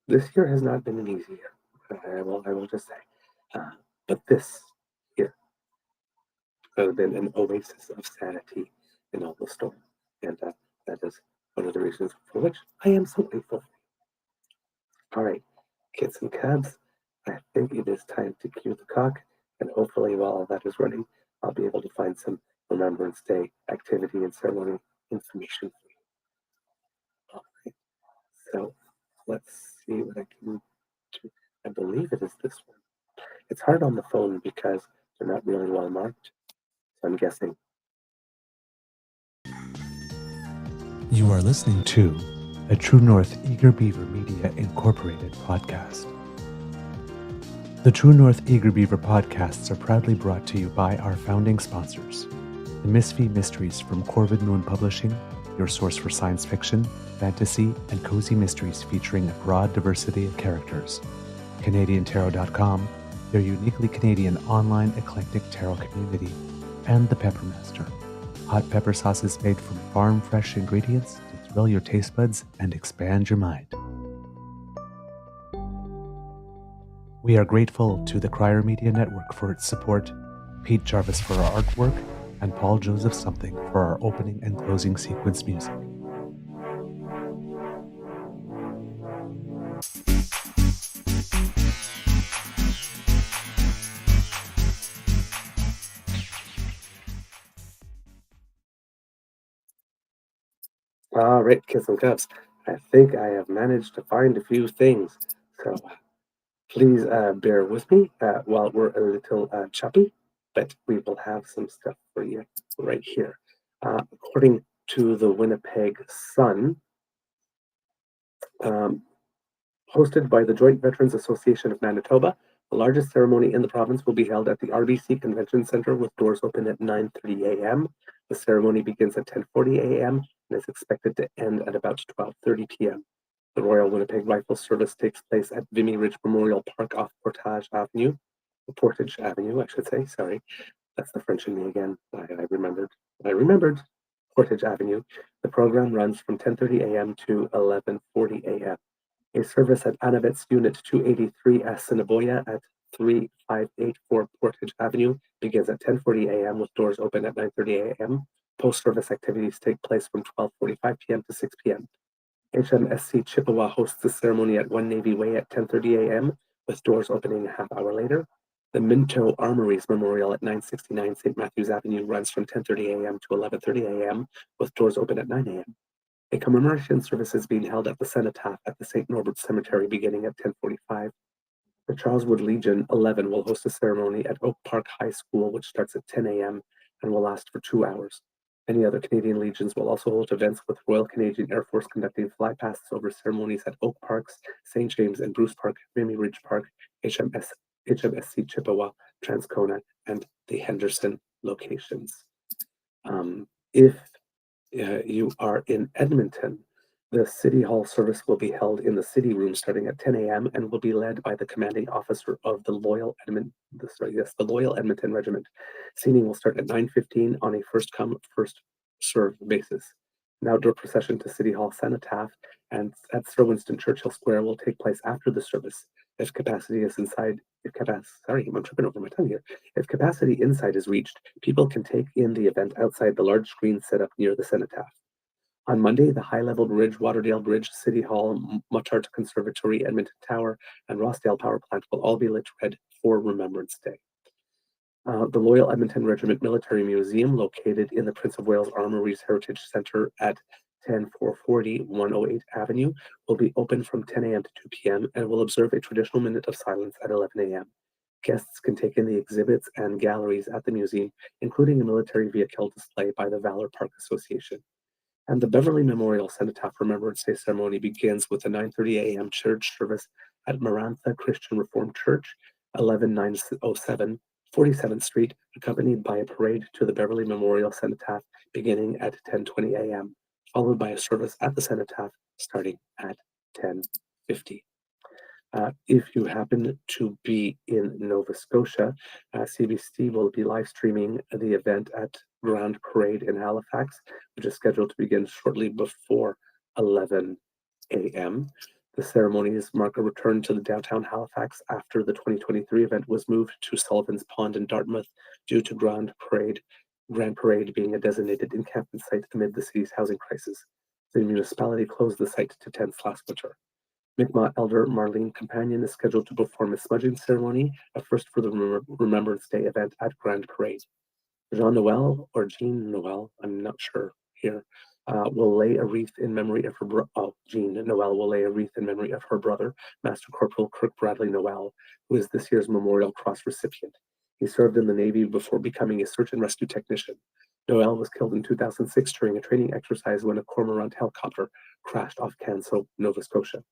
This year has not been an easy year. I will just say. But this year has been an oasis of sanity in all the storm. And that is one of the reasons for which I am so grateful. All right, kids and cubs, I think it is time to cue the cock, and hopefully while that is running, I'll be able to find some Remembrance Day activity and ceremony information for you. All right, so let's see what I can do. I believe it is this one. It's hard on the phone because they're not really well marked, so I'm guessing. You are listening to a True North Eager Beaver Media Incorporated podcast. The True North Eager Beaver podcasts are proudly brought to you by our founding sponsors, the The Misfit Mysteries from Corvid Moon Publishing, your source for science fiction, fantasy, and cozy mysteries featuring a broad diversity of characters. CanadianTarot.com, their uniquely Canadian online eclectic tarot community. And The Peppermaster, hot pepper sauces made from farm-fresh ingredients to thrill your taste buds and expand your mind. We are grateful to the Crier Media Network for its support, Pete Jarvis for our artwork, and Paul Joseph Something for our opening and closing sequence music. All right, kids and cubs. I think I have managed to find a few things. So please bear with me while we're a little choppy, but we will have some stuff for you right here. According to the Winnipeg Sun, hosted by the Joint Veterans Association of Manitoba, the largest ceremony in the province will be held at the RBC Convention Centre with doors open at 9:30 a.m. The ceremony begins at 10:40 a.m. and is expected to end at about 12:30 p.m. The Royal Winnipeg Rifle Service takes place at Vimy Ridge Memorial Park off Portage Avenue, I should say, sorry. That's the French in me again. I remembered Portage Avenue. The program runs from 10:30 a.m. to 11:40 a.m. A service at Anavet's Unit 283 Assiniboia at 3584 Portage Avenue begins at 10:40 a.m. with doors open at 9:30 a.m. Post-service activities take place from 12:45 p.m. to 6 p.m. HMSC Chippewa hosts the ceremony at 1 Navy Way at 10:30 a.m. with doors opening a half hour later. The Minto Armories Memorial at 969 St. Matthews Avenue runs from 10:30 a.m. to 11:30 a.m. with doors open at 9 a.m. A commemoration service is being held at the Cenotaph at the St. Norbert Cemetery beginning at 10:45. The Charleswood Legion 11 will host a ceremony at Oak Park High School, which starts at 10 a.m. and will last for 2 hours. Many other Canadian legions will also hold events with Royal Canadian Air Force conducting flypasts over ceremonies at Oak Parks, St. James and Bruce Park, Vimy Ridge Park, HMSC Chippewa, Transcona, and the Henderson locations. If you are in Edmonton, the City Hall service will be held in the City Room starting at 10 a.m. and will be led by the commanding officer of the Loyal Edmonton Regiment. Seating will start at 9:15 on a first-come, first-served basis. An outdoor procession to City Hall Cenotaph and at Sir Winston Churchill Square will take place after the service. If capacity inside is reached, people can take in the event outside the large screen set up near the Cenotaph. On Monday, the high-level bridge, Waterdale Bridge, City Hall, Muttart Conservatory, Edmonton Tower, and Rossdale Power Plant will all be lit red for Remembrance Day. The Loyal Edmonton Regiment Military Museum, located in the Prince of Wales Armories Heritage Centre at 10440 108 Avenue, will be open from 10 a.m. to 2 p.m. and will observe a traditional minute of silence at 11 a.m. Guests can take in the exhibits and galleries at the museum, including a military vehicle display by the Valor Park Association. And the Beverly Memorial Cenotaph Remembrance Day ceremony begins with a 9:30 a.m. church service at Marantha Christian Reformed Church, 11907 47th Street, accompanied by a parade to the Beverly Memorial Cenotaph beginning at 10:20 a.m., followed by a service at the Cenotaph starting at 10:50. If you happen to be in Nova Scotia, CBC will be live streaming the event at Grand Parade in Halifax, which is scheduled to begin shortly before 11 a.m. The ceremonies mark a return to the downtown Halifax after the 2023 event was moved to Sullivan's Pond in Dartmouth due to Grand Parade being a designated encampment site amid the city's housing crisis. The municipality closed the site to tents last winter. Mi'kmaq elder Marlene Companion is scheduled to perform a smudging ceremony, a first for the Remembrance Day event at Grand Parade. Jean Noel, or Jean Noel, I'm not sure here, will lay a wreath in memory of her Jean Noel will lay a wreath in memory of her brother, Master Corporal Kirk Bradley Noel, who is this year's Memorial Cross recipient. He served in the Navy before becoming a search and rescue technician. Noel was killed in 2006 during a training exercise when a Cormorant helicopter crashed off Canso, Nova Scotia.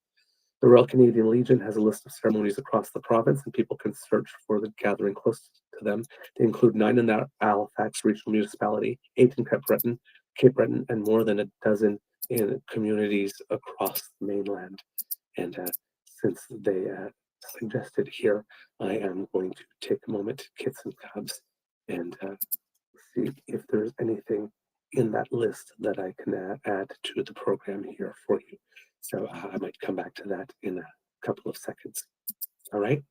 The Royal Canadian Legion has a list of ceremonies across the province, and people can search for the gathering close to them. They include 9 in the Halifax Regional Municipality, 8 in Cape Breton, and more than a dozen in communities across the mainland. And since they suggested here, I am going to take a moment, kits and cubs, and see if there's anything in that list that I can add to the program here for you. So I might come back to that in a couple of seconds. All right.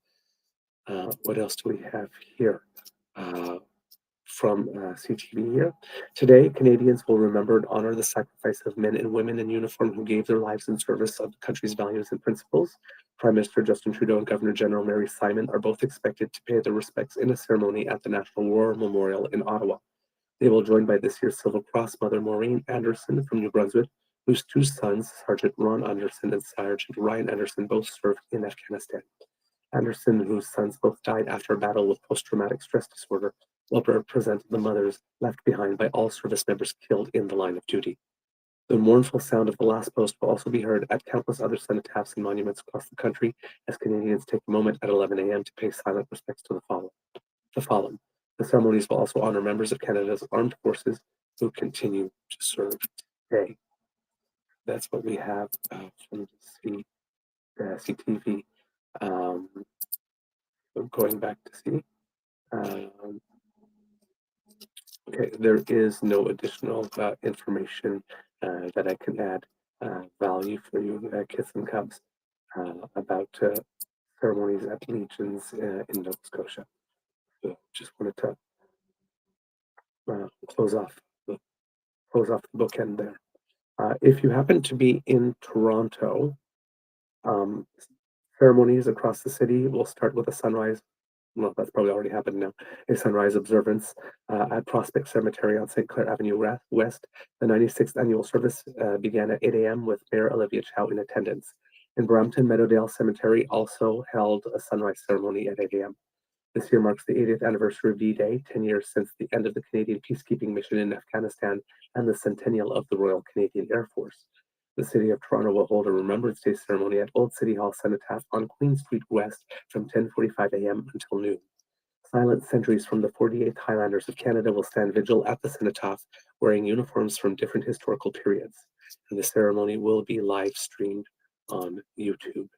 What else do we have here? From CTV here. Today, Canadians will remember and honor the sacrifice of men and women in uniform who gave their lives in service of the country's values and principles. Prime Minister Justin Trudeau and Governor General Mary Simon are both expected to pay their respects in a ceremony at the National War Memorial in Ottawa. They will join by this year's Silver Cross Mother Maureen Anderson from New Brunswick, whose 2 sons, Sergeant Ron Anderson and Sergeant Ryan Anderson, both served in Afghanistan. Anderson, whose sons both died after a battle with post-traumatic stress disorder, will represent the mothers left behind by all service members killed in the line of duty. The mournful sound of the last post will also be heard at countless other cenotaphs and monuments across the country as Canadians take a moment at 11 a.m. to pay silent respects to the fallen. The ceremonies will also honor members of Canada's armed forces who continue to serve today. That's what we have from CTV. Going back to see. Okay, there is no additional information that I can add value for you, kids and cubs, about ceremonies at Legions in Nova Scotia. So just wanted to close off the bookend there. If you happen to be in Toronto, ceremonies across the city will start with a sunrise. Well, that's probably already happened now. A sunrise observance at Prospect Cemetery on St. Clair Avenue West. The 96th annual service began at 8 a.m. with Mayor Olivia Chow in attendance. In Brampton, Meadowdale Cemetery also held a sunrise ceremony at 8 a.m. This year marks the 80th anniversary of D-Day, 10 years since the end of the Canadian peacekeeping mission in Afghanistan and the centennial of the Royal Canadian Air Force. The City of Toronto will hold a Remembrance Day ceremony at Old City Hall Cenotaph on Queen Street West from 10:45 a.m. until noon. Silent sentries from the 48th Highlanders of Canada will stand vigil at the cenotaph wearing uniforms from different historical periods. And the ceremony will be live streamed on YouTube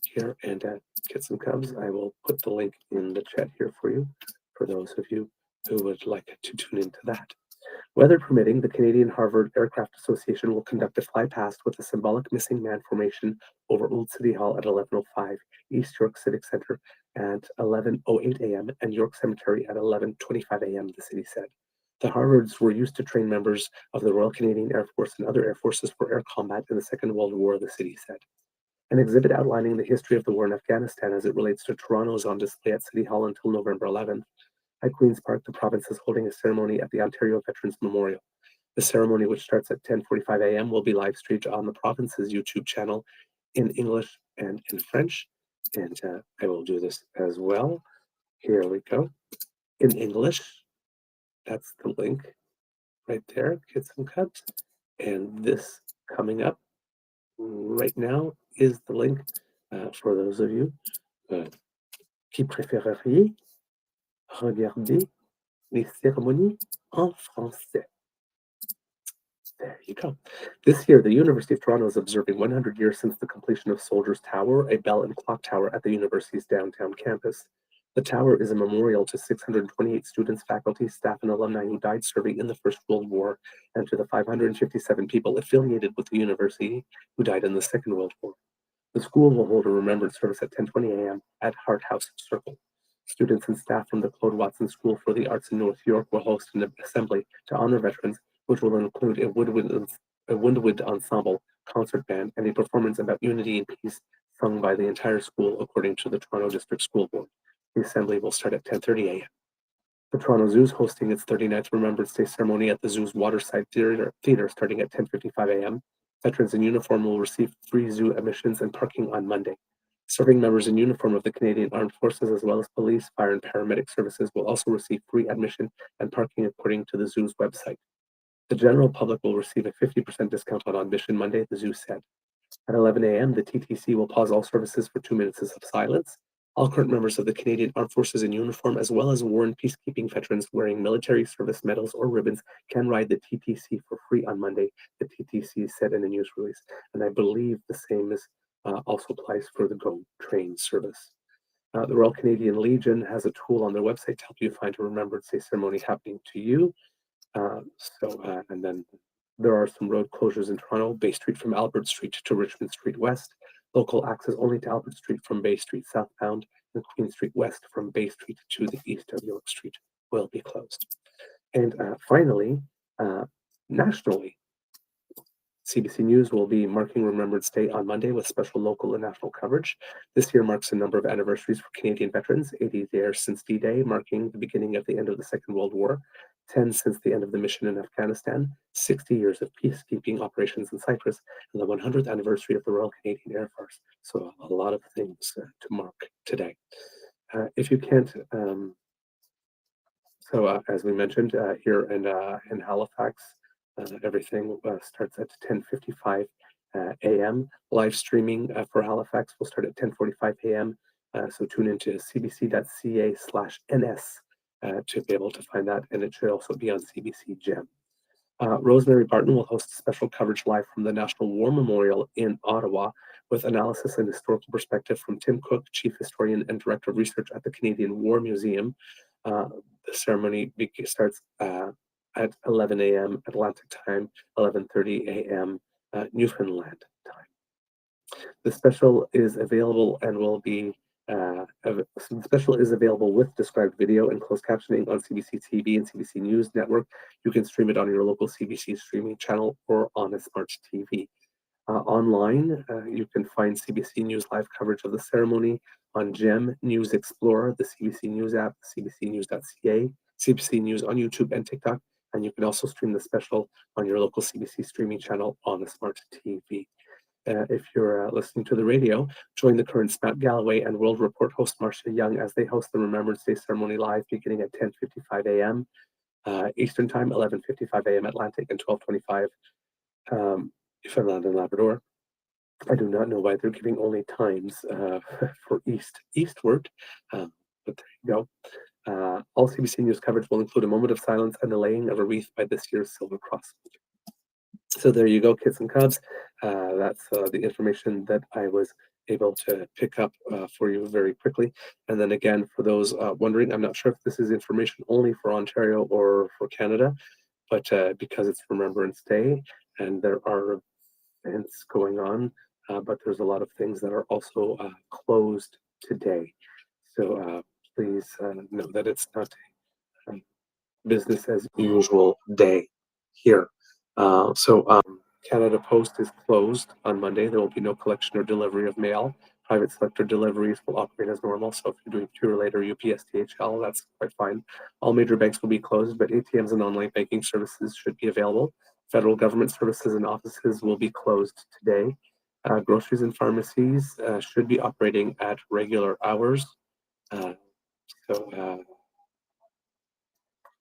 here. And at Kits and Cubs, I will put the link in the chat here for you, for those of you who would like to tune into that. Weather permitting, the Canadian Harvard Aircraft Association will conduct a fly past with a symbolic missing man formation over Old City Hall at 11:05, East York Civic Center at 11:08 a.m., and York Cemetery at 11:25 a.m., the city said. The Harvards were used to train members of the Royal Canadian Air Force and other air forces for air combat in the Second World War, the city said. An exhibit outlining the history of the war in Afghanistan as it relates to Toronto is on display at City Hall until November 11th. At Queen's Park, the province is holding a ceremony at the Ontario Veterans Memorial. The ceremony, which starts at 10:45 a.m., will be live streamed on the province's YouTube channel in English and in French. And I will do this as well. Here we go. In English, that's the link right there, Kids and Cubs. And this coming up right now is the link for those of you qui préféreriez regarder les cérémonies en français. There you go. This year, the University of Toronto is observing 100 years since the completion of Soldiers Tower, a bell and clock tower at the university's downtown campus. The tower is a memorial to 628 students, faculty, staff, and alumni who died serving in the First World War, and to the 557 people affiliated with the university who died in the Second World War. The school will hold a remembrance service at 10:20 a.m. at Hart House Circle. Students and staff from the Claude Watson School for the Arts in North York will host an assembly to honor veterans, which will include a woodwind ensemble, concert band, and a performance about unity and peace sung by the entire school, according to the Toronto District School Board. The assembly will start at 10:30 a.m. The Toronto Zoo is hosting its 39th Remembrance Day ceremony at the zoo's Waterside Theatre starting at 10:55 a.m. Veterans in uniform will receive free zoo admissions and parking on Monday. Serving members in uniform of the Canadian Armed Forces, as well as police, fire, and paramedic services, will also receive free admission and parking according to the zoo's website. The general public will receive a 50% discount on admission Monday, the zoo said. At 11 a.m., the TTC will pause all services for 2 minutes of silence. All current members of the Canadian Armed Forces in uniform, as well as war and peacekeeping veterans wearing military service medals or ribbons, can ride the TTC for free on Monday, the TTC said in a news release. And I believe the same also applies for the GO train service. The Royal Canadian Legion has a tool on their website to help you find a Remembrance Day ceremony happening to you. And then there are some road closures in Toronto: Bay Street from Albert Street to Richmond Street West, local access only to Albert Street from Bay Street southbound, and Queen Street West from Bay Street to the east of York Street will be closed. And finally, nationally, CBC News will be marking Remembrance Day on Monday with special local and national coverage. This year marks a number of anniversaries for Canadian veterans: 80 years since D-Day, marking the beginning of the end of the Second World War, 10 since the end of the mission in Afghanistan, 60 years of peacekeeping operations in Cyprus, and the 100th anniversary of the Royal Canadian Air Force. So a lot of things to mark today. If you can't, as we mentioned, here in Halifax, everything starts at 10:55 a.m. Live streaming for Halifax will start at 10:45 a.m. So tune into cbc.ca/ns to be able to find that, and it should also be on CBC Gem. Rosemary Barton will host special coverage live from the National War Memorial in Ottawa with analysis and historical perspective from Tim Cook, Chief Historian and Director of Research at the Canadian War Museum. The ceremony starts at 11 a.m. Atlantic time, 11:30 a.m. Newfoundland time. The special is available and will be the special is available with described video and closed captioning on CBC TV and CBC News Network. You can stream it on your local CBC streaming channel or on a smart TV. Online, you can find CBC News live coverage of the ceremony on GEM News Explorer, the CBC News app, cbcnews.ca, CBC News on YouTube and TikTok, and you can also stream the special on your local CBC streaming channel on a smart TV. If you're listening to the radio, join the current Matt Galloway and World Report host Marcia Young as they host the Remembrance Day ceremony live beginning at 10:55 a.m. Eastern Time, 11:55 a.m. Atlantic, and 12:25 Newfoundland and Labrador. I do not know why they're giving only times for eastward, but there you go. All CBC News coverage will include a moment of silence and the laying of a wreath by this year's Silver Cross. So there you go, kids and cubs. That's the information that I was able to pick up for you very quickly. And then again, for those wondering, I'm not sure if this is information only for Ontario or for Canada, but because it's Remembrance Day and there are events going on, but there's a lot of things that are also closed today. So please know that it's not a business as usual day here. Canada Post is closed on Monday. There will be no collection or delivery of mail. Private sector deliveries will operate as normal. So if you're doing Purolator or UPS DHL, that's quite fine. All major banks will be closed, but ATMs and online banking services should be available. Federal government services and offices will be closed today. Groceries and pharmacies should be operating at regular hours.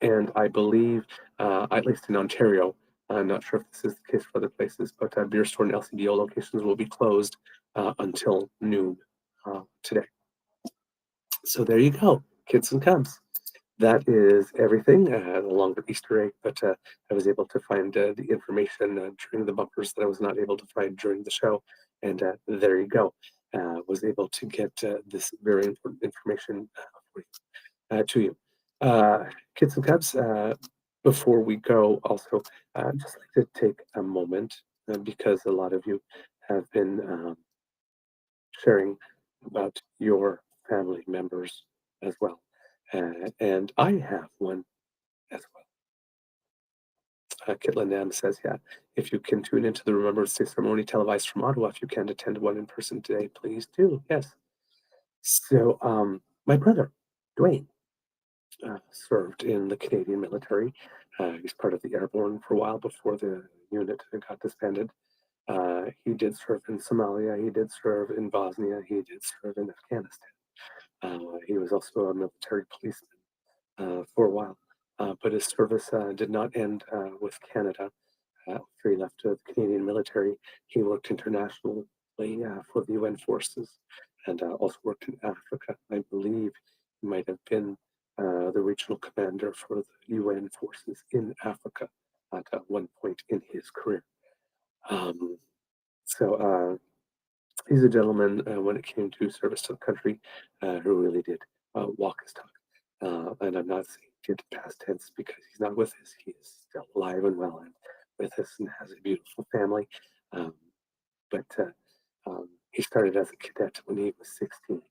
And I believe, at least in Ontario, I'm not sure if this is the case for other places, but beer store and LCBO locations will be closed until noon today. So there you go, kids and cubs. That is everything. A longer Easter egg, but I was able to find the information during the bumpers that I was not able to find during the show. And there you go. Was able to get this very important information to you. Kids and cubs, before we go, also, just like to take a moment because a lot of you have been sharing about your family members as well. And I have one as well. Kitlin Nam says, yeah, if you can tune into the Remembrance Day ceremony televised from Ottawa, if you can attend one in person today, please do. Yes. So my brother, Dwayne, served in the Canadian military. He's part of the Airborne for a while before the unit got disbanded. He did serve in Somalia, he did serve in Bosnia, he did serve in Afghanistan. He was also a military policeman for a while, but his service did not end with Canada. After he left the Canadian military, he worked internationally for the UN forces and also worked in Africa. I believe he might have been the regional commander for the UN forces in Africa at one point in his career. Um, so he's a gentleman when it came to service to the country who really did walk his talk. And I'm not saying it past tense because he's not with us. He is still alive and well and with us and has a beautiful family. Um, but he started as a cadet when he was 16,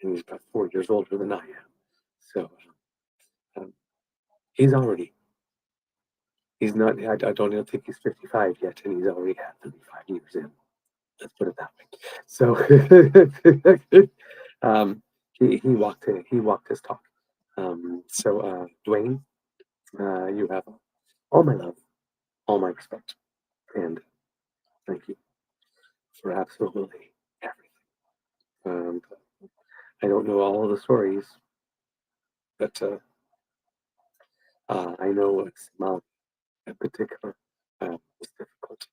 and he's about 4 years older than I am. So um, he's already, he's not, I don't even think he's 55 yet, and he's already had 35 years in. Let's put it that way. So he walked his talk. So Dwayne, you have all my love, all my respect, and thank you for absolutely everything. I don't know all of the stories, but I know Somalia in particular was difficult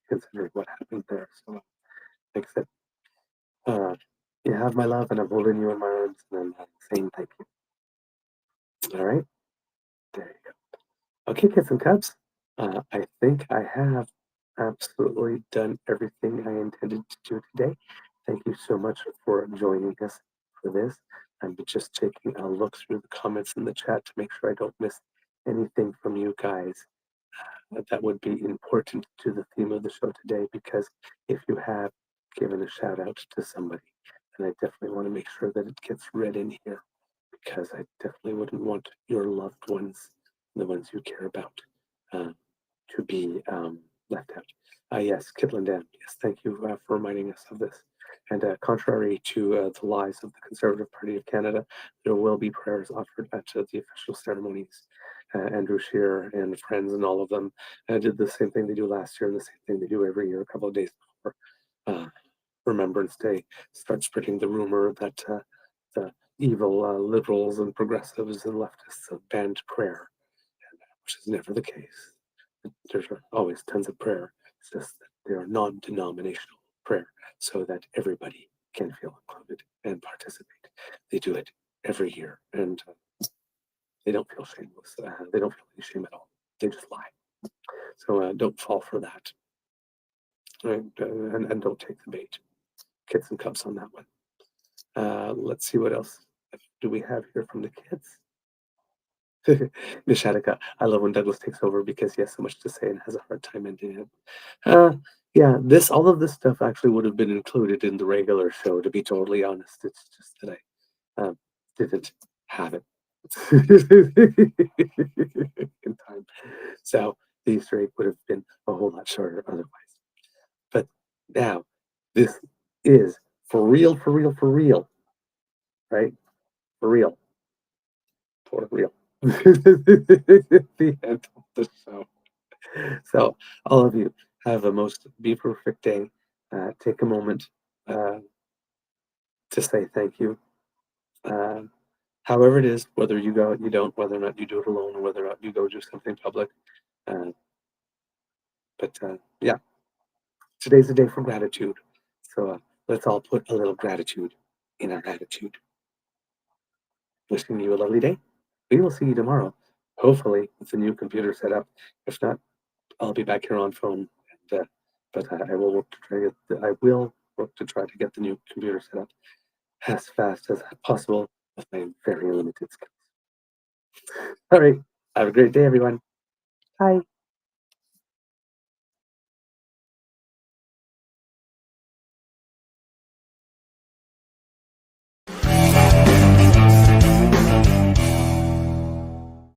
considering what happened there. So, like I said, you have my love, and I'm holding you in my arms, and I'm saying thank you. All right, there you go. Okay, kids and cubs. I think I have absolutely done everything I intended to do today. Thank you so much for joining us for this. I'm just taking a look through the comments in the chat to make sure I don't miss anything from you guys that would be important to the theme of the show today, because if you have given a shout out to somebody, then I definitely want to make sure that it gets read in here, because I definitely wouldn't want your loved ones, the ones you care about, to be left out. Yes, Kitland Dan, yes, thank you for reminding us of this. And contrary to the lies of the Conservative Party of Canada, there will be prayers offered at the official ceremonies. Andrew Scheer and friends and all of them did the same thing they do last year and the same thing they do every year, a couple of days before Remembrance Day. Start spreading the rumor that the evil liberals and progressives and leftists have banned prayer, which is never the case. There's always tons of prayer. It's just that they are non-denominational prayer so that everybody can feel included and participate. They do it every year, and they don't feel shameless. They don't feel any shame at all. They just lie. So don't fall for that. And don't take the bait. Kids and cubs on that one. Let's see what else do we have here from the kids. Nishatika, I love when Douglas takes over because he has so much to say and has a hard time ending it. Yeah, all of this stuff actually would have been included in the regular show, to be totally honest. It's just that I didn't have it in time. So the Easter egg would have been a whole lot shorter otherwise. But now, this is for real, for real, for real, right? For real. For real. The end of the show. So, all of you have a most be perfect day. Take a moment to say thank you. However it is, whether you go, you don't, whether or not you do it alone, or whether or not you go do something public. But yeah, today's a day for gratitude. So let's all put a little gratitude in our attitude. Wishing you a lovely day. We will see you tomorrow, hopefully with a new computer set up. If not, I'll be back here on phone. And, but I will work to try to get the new computer set up as fast as possible with my very limited skills. All right. Have a great day, everyone. Bye.